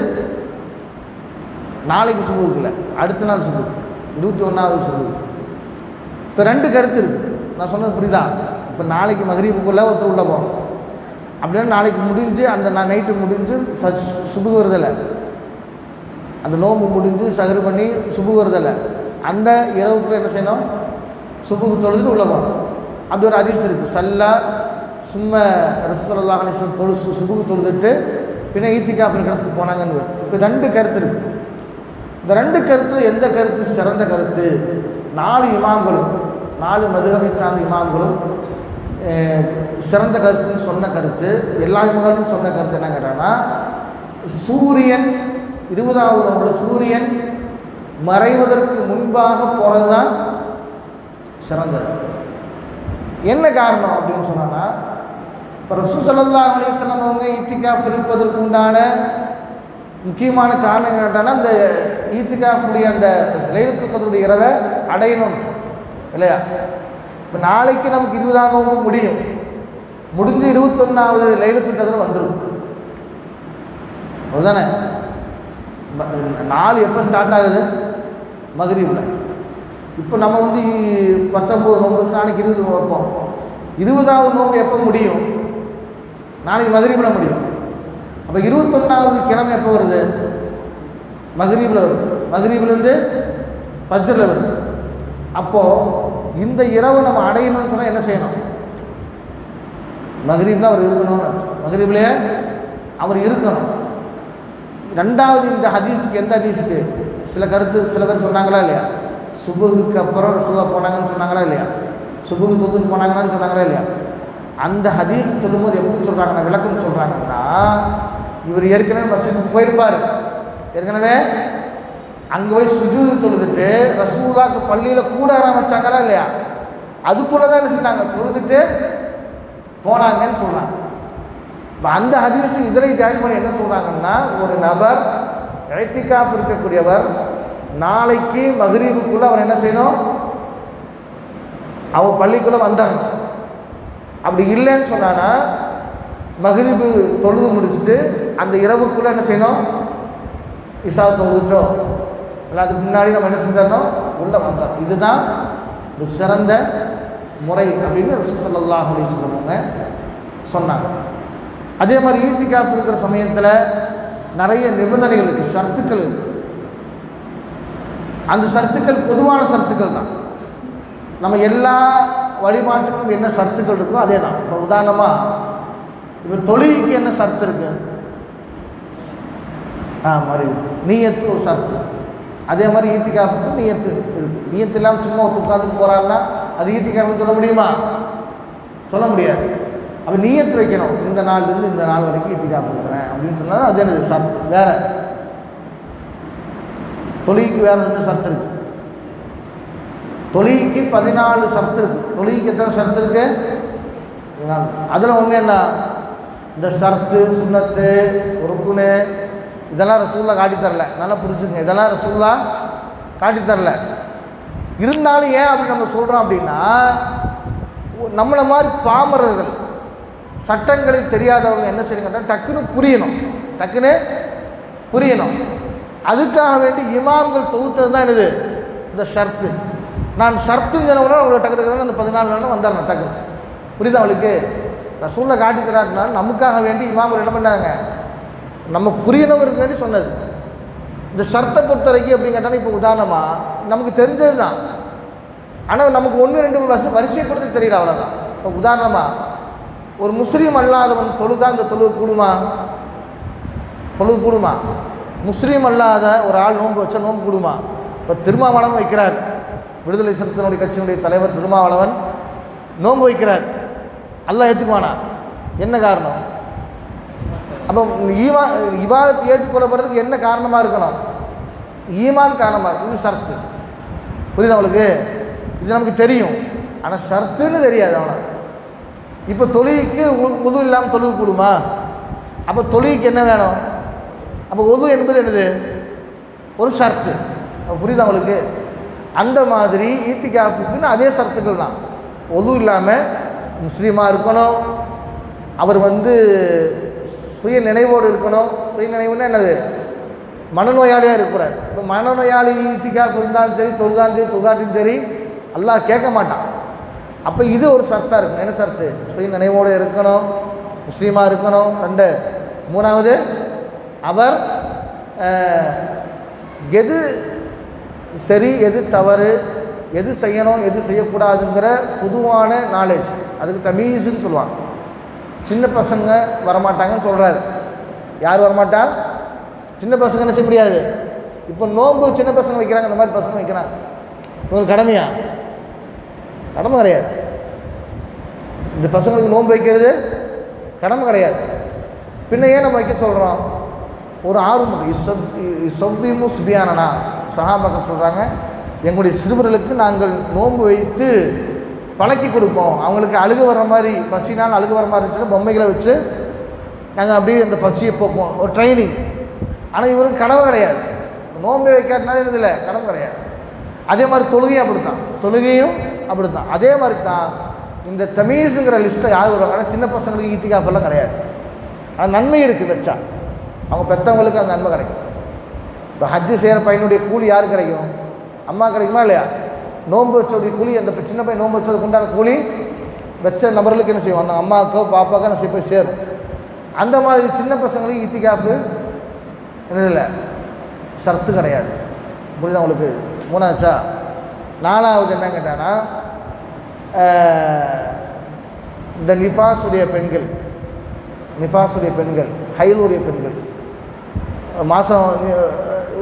நாளைக்கு சுபுகுல அடுத்த நாள் சுபுகு 21வது சுபுகு. இப்போ 2 கருத்து இருக்குது. நான் சொன்னது புரியுதா? இப்போ நாளைக்கு மகரீபுக்குள்ளே ஒருத்தர் உள்ளே போகணும் அப்படின்னா நாளைக்கு முடிஞ்சு அந்த நைட்டு முடிஞ்சு சுபுகு வருதில்லை, அந்த நோம்பு முடிஞ்சு சகரு பண்ணி சுபுகு வருதில்லை, அந்த இரவுக்குள்ளே என்ன செய்யணும், சுபுகு தொழுதுட்டு உள்ளே போகணும். அப்படி ஒரு ஹதீஸ் இருக்குது. சல்லா சும்ம ரசூலுல்லாஹி அலைஹி வஸல்லம் சுபுகு தொழுதுட்டு பின்ன ஈத்திகாஃப் இருக்கிறதுக்கு போனாங்கன்னு வரும். இப்போ 2 கருத்து இருக்குது. இந்த 2 கருத்தில் எந்த கருத்து சிறந்த கருத்து? 4 இமாம்களும் 4 மதுஹபை சார்ந்த இமாம்களும் சிறந்த கருத்துன்னு சொன்ன கருத்து, எல்லா இமாம்களும் சொன்ன கருத்து என்ன கேட்டாங்கன்னா, சூரியன் 20வது நோம்புல சூரியன் மறைவதற்கு முன்பாக போகிறது தான் சிறந்தது. என்ன காரணம் அப்படின்னு சொன்னா, இப்போ ரசூல் ஸல்லல்லாஹு அலைஹி வஸல்லம் அவங்க ஈத்திகாஃப் இருப்பதற்கு உண்டான முக்கியமான காரணம் கேட்டாங்கன்னா, இந்த ஈத்திகாஃபுடைய அந்த லைலத்துல் கத்ருடைய இரவை அடையணும் இல்லையா? இப்போ நாளைக்கு நமக்கு 20ஆம் நோம்பு முடிஞ்சு 21வது லைலத்துல் கத்ர் வந்துடும். அதுதானே நாள் எப்போ ஸ்டார்ட் ஆகுது? மகரீபில். இப்போ நம்ம 19 நோம்பு, நாளைக்கு 20 வைப்போம். 20வது நோம்பு எப்போ முடியும்? நாளைக்கு மகரீபில் முடியும். அப்போ 21வது கிழமை எப்போ வருது? மகரீபில் வருது. மகரீபிலேருந்து ஃபஜ்ரில் வருது. அப்போது இந்த இரவு நம்ம அடையணும்னு சொன்னால் என்ன செய்யணும்? மகரீபில் அவர் இருக்கணும்னு, மகரீபிலேயே அவர் இருக்கணும். 2வது இந்த ஹதீஸுக்கு, எந்த ஹதீஸுக்கு சில பேர் சொன்னாங்களா இல்லையா, சுபுகுக்கு அப்புறம் ரசூலுல்லாஹ் போனாங்கன்னு சொன்னாங்களா இல்லையா, சுபுகு தொழுதுட்டு போனாங்கன்னு சொன்னாங்களா இல்லையா? அந்த ஹதீஸ் சொல்லும்போது எப்படி சொல்கிறாங்கன்னா, விளக்கம் சொல்கிறாங்கன்னா, இவர் ஏற்கனவே மஸ்ஜிதுக்கு போயிருப்பார், ஏற்கனவே அங்கே போய் சுஜூது தொழுதுட்டு ரசூலுல்லாஹ்க்கு பள்ளியில் கூட ஆரம்பிச்சாங்களா இல்லையா, அதுக்குள்ளே தான் என்ன செஞ்சாங்க, தொழுதுட்டு போனாங்கன்னு சொல்கிறாங்க. இப்போ அந்த ஹதீஸ் இதில் ஜாயின் பண்ணி என்ன சொல்கிறாங்கன்னா, ஒரு நபர் இத்திகாஃப் இருக்கக்கூடியவர் நாளைக்கு மகரீபுக்குள்ளே அவர் என்ன செய்யணும், அவர் பள்ளிக்குள்ளே வந்துடணும். அப்படி இல்லைன்னு சொன்னான்னா மகரீபு தொழுது முடிச்சுட்டு அந்த இரவுக்குள்ளே என்ன செய்யணும், இஷா தொழுதுட்டோ இல்லை அதுக்கு முன்னாடி நம்ம என்ன செஞ்சிடணும், உள்ளே வந்தோம். இதுதான் ஒரு சிறந்த முறை அப்படின்னு ரசூல் ஸல்லல்லாஹு அலைஹி வஸல்லம் சொன்னாங்க. அதே மாதிரி ஈத்திகாஃப் இருக்கிற சமயத்தில் நிறைய நிபந்தனைகள் இருக்குது, ஷர்த்துக்கள் இருக்குது. அந்த ஷர்த்துக்கள் பொதுவான ஷர்த்துக்கள் தான். நம்ம எல்லா வழிபாட்டுக்கும் என்ன ஷர்த்துக்கள் இருக்கோ அதே தான். இப்போ உதாரணமாக இப்போ தொழுகைக்கு என்ன ஷர்த்து இருக்குது, மாதிரி நீயத்து ஒரு ஷர்த்து. அதே மாதிரி ஈத்திகாஃபுக்கும் நீயத்து இருக்குது. நீயத்து இல்லாமல் சும்மா உட்காந்துட்டு போகிறாருன்னா அது ஈத்திகாஃப்னு சொல்ல முடியுமா? சொல்ல முடியாது. அப்போ நீயத்து வைக்கணும், இந்த நாள்லேருந்து இந்த நாள் வரைக்கும் ஈத்திகாஃப் இருக்கிறேன் அப்படின்னு சொன்னால் அது எனக்கு ஷர்த்து. வேறு தொழுகைக்கு வேறு என்ன ஷர்த்து இருக்குது? தொழுகைக்கு 14 ஷர்த்து இருக்குது. தொழுகைக்கு எத்தனை ஷர்த்து இருக்குது? அதில் ஒன்று என்ன, இந்த ஷர்த்து, சுன்னத்து, ருக்குனு இதெல்லாம் ரசூலுல்லாஹ் காட்டித்தரல. நல்லா புரிஞ்சுங்க, இதெல்லாம் ரசூலுல்லாஹ் காட்டித்தரல. இருந்தாலும் ஏன் அப்படி நம்ம சொல்கிறோம் அப்படின்னா, நம்மளை மாதிரி பாமரர்கள், சட்டங்களை தெரியாதவங்க என்ன செய்யணும், டக்குன்னு புரியணும். அதுக்காக வேண்டி இமாம்கள் தொகுத்தது தான் என்னது, இந்த ஷர்த்து. நான் ஷர்த்துங்கிறவனா உங்களுக்கு டக்கு அந்த 14 நாள் வந்துடணும் டக்குன்னு. புரியுதா அவளுக்கு? ரசூலுல்லாஹ் காட்டிக்கிறாருன்னா நமக்காக வேண்டி இமாம்கள் என்ன பண்ணாங்க, நம்ம புரியணுங்கிறதுக்கு வேண்டி சொன்னது. இந்த ஷர்த்தை பொறுத்த வரைக்கும் அப்படின்னு கேட்டால், இப்போ உதாரணமாக நமக்கு தெரிஞ்சது தான், ஆனால் நமக்கு 1-2 வரிசையை கொடுத்து தெரியல, அவ்வளோதான். இப்போ உதாரணமாக ஒரு முஸ்லீம் அல்லாதவன் தொழுதா இந்த தொழுகு கூடுமா? முஸ்லீம் அல்லாத ஒரு ஆள் நோன்பு வச்சா நோன்பு கூடுமா? இப்போ திருமாவளவன் வைக்கிறார், விடுதலை சிறுத்தைகளுடைய கட்சியினுடைய தலைவர் திருமாவளவன் நோன்பு வைக்கிறார், அல்லாஹ் ஏற்றுக்குவானா? என்ன காரணம்? அப்போ இபாதத் ஏற்றுக்கொள்ளப்படுறதுக்கு என்ன காரணமாக இருக்கணும்? ஈமான் காரணமாக. இது ஷர்த்து. புரியுதா உங்களுக்கு? இது நமக்கு தெரியும், ஆனால் ஷர்த்துன்னு தெரியாது அவனை. இப்போ தொழுகைக்கு உது இல்லாமல் தொழுகு கூடுமா? அப்போ தொழுகைக்கு என்ன வேணும்? அப்போ உது என்பது என்னது, ஒரு ஷர்த்து. அப்போ புரியுதா உங்களுக்கு? அந்த மாதிரி ஈத்திகாஃபுக்குன்னு அதே ஷர்த்துக்கள் தான். உது இல்லாமல் முஸ்லீமாக இருக்கணும், அவர் சுய நினைவோடு இருக்கணும். சுய நினைவுன்னா என்னது, மனநோயாளியாக இருக்கிறார். இப்போ மனநோயாளி ஈத்திகாஃப் இருந்தாலும் சரி, தொழுதாலும் சரி, தொழுதாட்டியும் சரி, அல்லாஹ் கேட்க மாட்டான். அப்போ இது ஒரு ஷர்த்தாக இருக்கணும். என்ன ஷர்த்து? சுய நினைவோடு இருக்கணும், முஸ்லீமாக இருக்கணும். 2, 3வது அவர் எது சரி எது தவறு, எது செய்யணும் எது செய்யக்கூடாதுங்கிற பொதுவான நாலேஜ், அதுக்கு தமீஸுன்னு சொல்லுவாங்க. சின்ன பசங்க வரமாட்டாங்கன்னு சொல்கிறாரு. யார் வரமாட்டா? சின்ன பசங்க என்ன செய்ய முடியாது. இப்போ நோன்பு சின்ன பசங்க வைக்கிறாங்க, இந்த மாதிரி பசங்க வைக்கிறாங்க, உங்களுக்கு கடமையா? கடமை கிடையாது. இந்த பசங்களுக்கு நோன்பு வைக்கிறது கடமை கிடையாது. பின்ன ஏன் நம்ம வைக்க சொல்கிறோம்? ஒரு ஆர்வம். இசொவ்விமு சுபியானனா சஹாபாக்கள் சொல்கிறாங்க, எங்களுடைய சிறுவர்களுக்கு நாங்கள் நோன்பு வைத்து பழக்கி கொடுப்போம். அவங்களுக்கு அழுக வர்ற மாதிரி, பசினால் அழுக வர மாதிரி இருந்துச்சுன்னா பொம்மைகளை வச்சு நாங்கள் அப்படியே அந்த பசியை போக்குவோம். ஒரு ட்ரைனிங். ஆனால் இவருக்கு கடமை கிடையாது. நோன்பை வைக்காதனால இருந்தில்லை, கடமை கிடையாது. அதே மாதிரி தொழுகையும் அப்படி தான். அதே மாதிரி தான் இந்த தமீஸுங்கிற லிஸ்ட்டில் யார் வருவாங்க? ஆனால் சின்ன பசங்களுக்கு ஈத்திகாஃபெல்லாம் கிடையாது. ஆனால் நன்மை இருக்குது வச்சா, அவங்க பெற்றவங்களுக்கு அந்த நன்மை கிடைக்கும். இப்போ ஹஜ்ஜு செய்கிற பையனுடைய கூலி யாருக்கு கிடைக்கும்? அம்மா கிடைக்குமா இல்லையா? நோன்பு வச்சோடைய கூலி, அந்த சின்ன பையன் நோன்பு வச்சதுக்கு உண்டான கூலி வச்ச நபர்களுக்கு என்ன செய்வோம்? அந்த அம்மாவுக்கோ பாப்பாக்கோ என்ன செய்ய போய் சேரும். அந்த மாதிரி சின்ன பசங்களுக்கு ஈத்திகாஃபு என்னதில்லை, ஷர்த்து கிடையாது. புரியுதா உங்களுக்கு? 3ஆச்சா? 4வது என்ன கேட்டான்னா, இந்த நிஃபாஸுடைய பெண்கள், ஹைலுடைய பெண்கள், மாதம்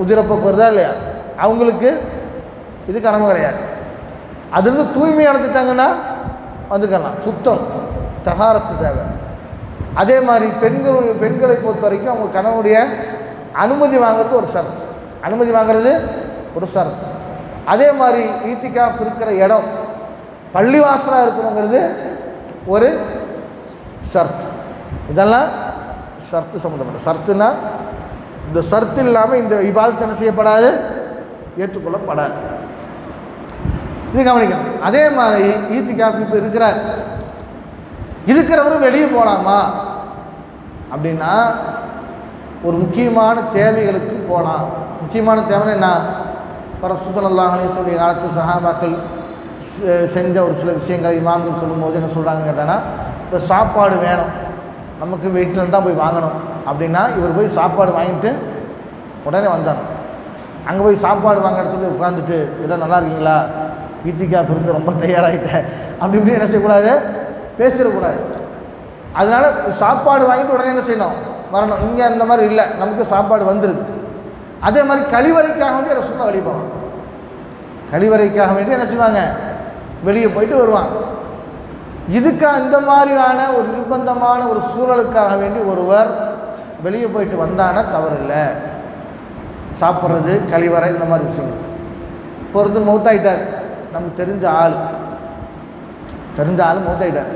உதிரப்போக்கு வருதா இல்லையா, அவங்களுக்கு இது கடமை கிடையாது. அதுலேருந்து தூய்மை அடைஞ்சிட்டாங்கன்னா வந்துக்கலாம், சுத்தம் தகாரத்து தேவை. அதே மாதிரி பெண்களை பொறுத்த வரைக்கும் அவங்க கணவனுடைய அனுமதி வாங்கிறது ஒரு ஷரத். அதே மாதிரி ஈத்திகாஃப் இருக்கிற இடம் பள்ளிவாசலாக இருக்கணுங்கிறது ஒரு ஷரத். இதெல்லாம் ஷர்த்து சம்மந்தப்பட்ட ஷர்த்துனா, இந்த ஷர்த்து இல்லாமல் இந்த இபாதத் என்ன செய்யப்படாது, ஏற்றுக்கொள்ளப்படாது. இது கவனிக்கணும். அதே மாதிரி ஈத்திகாஃப் இப்போ இருக்கிறவரும் வெளியே போகலாமா அப்படின்னா, ஒரு முக்கியமான தேவைகளுக்கு போகலாம். முக்கியமான தேவைன்னா என்ன? இப்போ ரசூல் ஸல்லல்லாஹு அலைஹி வஸல்லம் காலத்து சஹாபாக்கள் செஞ்ச ஒரு சில விஷயங்களை இமாம்கள் சொல்லும்போது என்ன சொல்கிறாங்கன்னு கேட்டாங்கன்னா, இப்போ சாப்பாடு வேணும், நமக்கு வீட்டில் தான் போய் வாங்கணும் அப்படின்னா இவர் போய் சாப்பாடு வாங்கிட்டு உடனே வந்தார். அங்கே போய் சாப்பாடு வாங்க இடத்துல போய் உட்காந்துட்டு எல்லாம் நல்லா இருக்கீங்களா, ஈத்திகாஃப் இருந்து ரொம்ப டயர்டாகிட்டேன் அப்படி இப்படி என்ன செய்யக்கூடாது, பேசிடக்கூடாது. அதனால் சாப்பாடு வாங்கிட்டு உடனே என்ன செய்யணும், வரணும். இங்கே அந்த மாதிரி இல்லை, நமக்கு சாப்பாடு வந்துடுது. அதே மாதிரி கழிவறைக்காக வேண்டி ரசூலுல்லாஹ் வெளியே போவாங்க. கழிவறைக்காக வேண்டி என்ன செய்வாங்க, வெளியே போயிட்டு வருவாங்க. இதுக்காக இந்த மாதிரியான ஒரு நிர்பந்தமான ஒரு சூழலுக்காக வேண்டி ஒருவர் வெளியே போயிட்டு வந்தானா தவறில்லை. சாப்பிட்றது, கழிவறை, இந்த மாதிரி விஷயங்கள். இப்போ ஒருத்தர் மௌத்தாயிட்டார், நமக்கு தெரிஞ்ச ஆள் மௌத்தாயிட்டார்.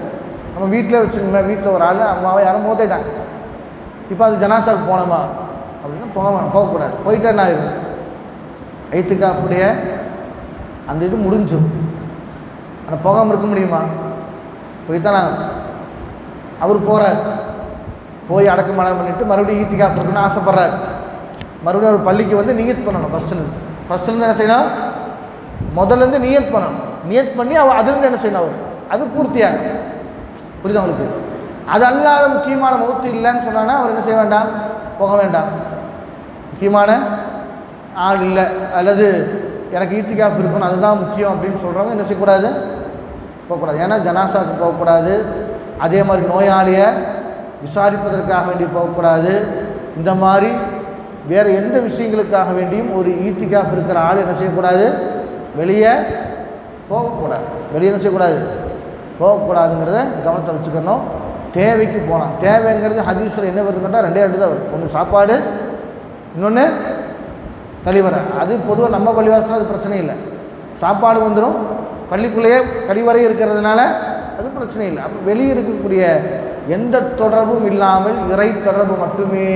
நம்ம வீட்டில் வச்சுக்கோங்க, வீட்டில் ஒரு ஆள் அம்மாவை யாரும் மௌத்தாயிட்டாங்க. இப்போ அது ஜனாசாவுக்கு போனோமா அப்படின்னா போகக்கூடாது. போயிட்டே என்ன ஆயிடும், ஐத்திகாஃபுடைய அந்த இது முடிஞ்சும். ஆனால் போகாமல் இருக்க முடியுமா, போய்தான் அவர் போகிறார். போய் அடக்கமடம் பண்ணிவிட்டு மறுபடியும் ஈத்திகாஃப் இருக்குன்னு ஆசைப்பட்றாரு. மறுபடியும் அவர் பள்ளிக்கு வந்து நியத் பண்ணணும். ஃபஸ்ட்டுலேருந்து என்ன செய்யணும், முதல்லேருந்து நியத் பண்ணணும். நியத் பண்ணி அதுலேருந்து என்ன செய்யணும், அவர் அது பூர்த்தியாகும். புரியுது அவங்களுக்கு? அது அல்லாத முக்கியமான மௌத்து இல்லைன்னு சொன்னான்னா அவர் என்ன செய்ய வேண்டாம், போக வேண்டாம். முக்கியமான ஆள் இல்லை அல்லது எனக்கு ஈத்திகாஃப் இருக்கணும் அதுதான் முக்கியம் அப்படின்னு சொல்கிறவங்க என்ன செய்யக்கூடாது, போகக்கூடாது. ஏன்னா ஜனாசாவுக்கு போகக்கூடாது. அதே மாதிரி நோயாளியை விசாரிப்பதற்காக வேண்டி போகக்கூடாது. இந்த மாதிரி வேறு எந்த விஷயங்களுக்காக வேண்டியும் ஒரு ஈத்திகாஃப் இருக்கிற ஆள் என்ன செய்யக்கூடாது, வெளியே போகக்கூடாது. வெளியே என்ன செய்யக்கூடாது, போகக்கூடாதுங்கிறத கவனத்தை வச்சுக்கணும். தேவைக்கு போகலாம். தேவைங்கிறது ஹதீஸில் என்ன வருதுன்னா ரெண்டு தான் வரும். ஒன்று சாப்பாடு, இன்னொன்று கழிவறை. அது பொதுவாக நம்ம பள்ளிவாசல் அது பிரச்சனை இல்லை. சாப்பாடு வந்துடும், பள்ளிக்குள்ளேயே கழிவறை இருக்கிறதுனால அது பிரச்சனை இல்லை. அப்போ வெளியே இருக்கக்கூடிய எந்த தொடர்பும் இல்லாமல் இறை தொடர்பு மட்டுமே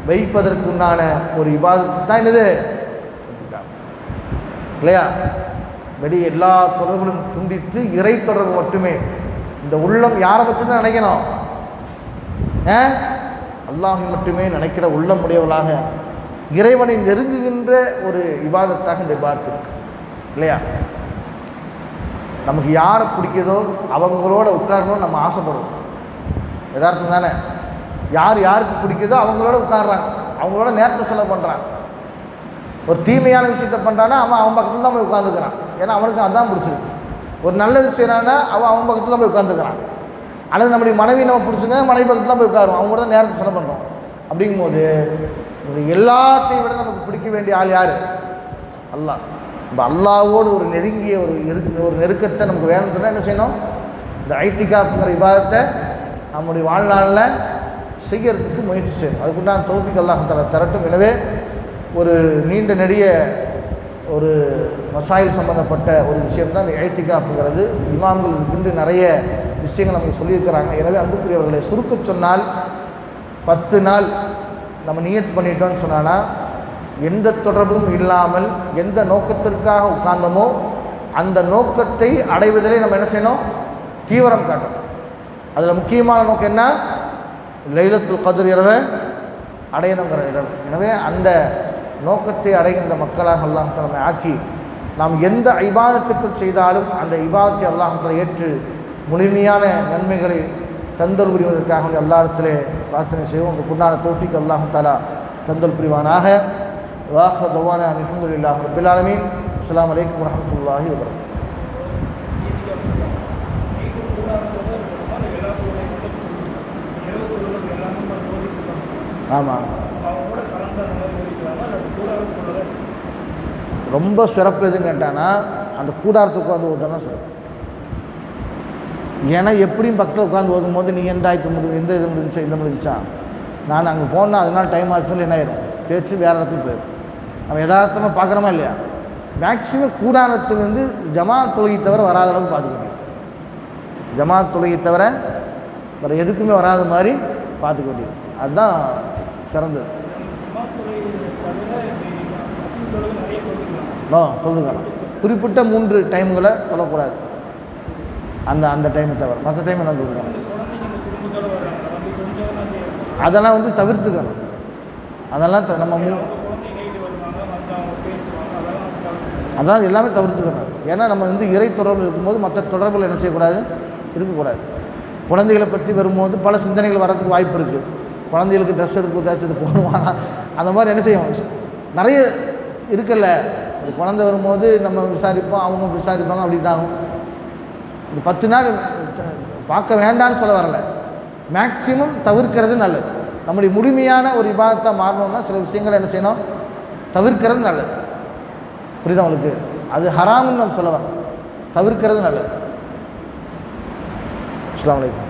வைப்பதற்குண்டான ஒரு இபாதத்து தான் என்னது இல்லையா. வெளியே எல்லா தொடர்புகளும் துண்டித்து இறை தொடர்பு மட்டுமே. இந்த உள்ளம் யாரை பற்றி தான் நினைக்கணும், அல்லாஹை மட்டுமே நினைக்கிற உள்ளம் உடையவளாக இறைவனை நெருங்குகின்ற ஒரு இபாதத்தாக இந்த இபாதத்து இருக்கு இல்லையா. நமக்கு யாரை பிடிக்குதோ அவங்களோட உட்காரணும்னு நம்ம ஆசைப்படுவோம். யதார்த்தம் தானே. யாருக்கு பிடிக்குதோ அவங்களோட உட்காடுறாங்க, அவங்களோட நேரத்தை செலவு பண்ணுறான். ஒரு தீமையான விஷயத்தை பண்ணுறான்னா அவன் பக்கத்தில் தான் போய் உட்காந்துக்கிறான். ஏன்னா அவனுக்கு அதான் பிடிச்சிருக்கு. ஒரு நல்லது செய்கிறான்னா அவன் பக்கத்தில் தான் போய் உட்காந்துக்கிறான். அல்லது நம்முடைய மனைவி நம்ம பிடிச்சிங்க, மனைவி பக்கத்தில் தான் போய் உட்காருவோம், அவங்க கூட தான் நேரத்தை செலவு பண்ணுறோம். அப்படிங்கும்போது எல்லாத்தையும் விட நமக்கு பிடிக்க வேண்டிய ஆள் யார், அல்லாஹ். இப்போ அல்லாஹ்வோடு ஒரு நெருங்கிய ஒரு நெருக்கத்தை நமக்கு வேணும்னா என்ன செய்யணும், இந்த ஐத்திகாஃப்ங்கிற இபாதத்தை நம்முடைய வாழ்நாளில் செய்கிறதுக்கு முயற்சி செய்யணும். அதுக்குண்டான தௌஃபீக் அல்லாஹ் தரட்டும். எனவே ஒரு நீண்ட நெடிய ஒரு மசாயில் சம்பந்தப்பட்ட ஒரு விஷயம்தான் இந்த ஐத்திகாஃப்ங்கிறது. இமாம்கள் இதுக்கு நிறைய விஷயங்கள் நமக்கு சொல்லியிருக்கிறாங்க. எனவே அன்புக்குரியவர்களை சுருக்க சொன்னால் 10 நாள் நம்ம நியத் பண்ணிட்டோம்னு சொன்னான்னா எந்த தொடர்பும் இல்லாமல் எந்த நோக்கத்திற்காக உட்கார்ந்தோமோ அந்த நோக்கத்தை அடைவதிலே நம்ம என்ன செய்யணும், தீவிரம் காட்டணும். அதில் முக்கியமான நோக்கம் என்ன, லைலத்துல் கத்ர் இரவை அடையணுங்கிற இரவு. எனவே அந்த நோக்கத்தை அடைகின்ற மக்களாக அல்லாஹ் தஆலா ஆக்கி நாம் எந்த இபாதத்துக்கள் செய்தாலும் அந்த இபாதத்தை அல்லாஹ் தஆலா ஏற்று முழுமையான நன்மைகளை தந்தல் புரிவதற்காக அல்லாஹ்விடத்திலே பிரார்த்தனை செய்வோம். அதுக்குண்டான தௌஃபீக் அல்லாஹ் தஆலா தந்தல் புரிவானாக. வாஹிரு தஅவானா அல்ஹம்துலில்லாஹி ரப்பில் ஆலமீன். அஸ்ஸலாமு அலைக்கும் வரஹ்மத்துல்லாஹி வபரகாத்துஹு. ஆமாம், ரொம்ப சிறப்பு எதுன்னு கேட்டான்னா அந்த கூடாரத்துக்கு உட்காந்து ஓதுனா சிறப்பு. ஏன்னா எப்படியும் பக்கத்தில் உட்காந்து ஓதும் போது நீ எந்த ஆயத்து முடியும், எந்த இது முடிஞ்சா இந்த முடிஞ்சா நான் அங்கே போனால் அதனால் டைம் ஆச்சுன்னு என்ன ஆயிரும், பேச்சு வேறு இடத்துக்கு போயிடும். நம்ம யதார்த்தமாக பார்க்குறோமா இல்லையா. மேக்சிமம் கூடாரத்துலேருந்து ஜமாத் தொழுகை தவிர வராத அளவுக்கு பார்த்துக்க முடியும். ஜமாத் தொழுகை தவிர வேறு எதுக்குமே வராத மாதிரி பார்த்துக்க முடியும். அதுதான் சிறந்தது. தொழுகலாம். குறிப்பிட்ட 3 டைம்களை தொழக்கூடாது. அந்த டைமை தவிர மற்ற டைம் என்ன தொழுகலாம். அதெல்லாம் தவிர்த்துக்கணும். அதெல்லாம் நம்ம அதான் எல்லாமே தவிர்த்துக்கணும். ஏன்னா நம்ம வந்து இறை தொடர்பு இருக்கும்போது மற்ற தொடர்புகள் என்ன செய்யக்கூடாது, இருக்கக்கூடாது. குழந்தைகளை பற்றி வரும்போது பல சிந்தனைகள் வரதுக்கு வாய்ப்பு இருக்குது. குழந்தைகளுக்கு ட்ரெஸ் எடுக்க ஏதாச்சும் போடுவானா, அந்த மாதிரி என்ன செய்யும், நிறைய இருக்குல்ல. ஒரு குழந்தை வரும்போது நம்ம விசாரிப்போம், அவங்க விசாரிப்பாங்க, அப்படி தான் ஆகும். இந்த 10 நாள் பார்க்க வேண்டான்னு சொல்ல வரல, மேக்சிமம் தவிர்க்கிறது நல்லது. நம்முடைய முழுமையான ஒரு இபாதத்தாக மாறணும்னா சில விஷயங்களை என்ன செய்யணும், தவிர்க்கிறது நல்லது. புரியுதா உங்களுக்கு? அது ஹராமுன்னு நம்ம சொல்ல வரேன், தவிர்க்கிறது நல்லது. அஸ்ஸலாமு அலைக்கும்.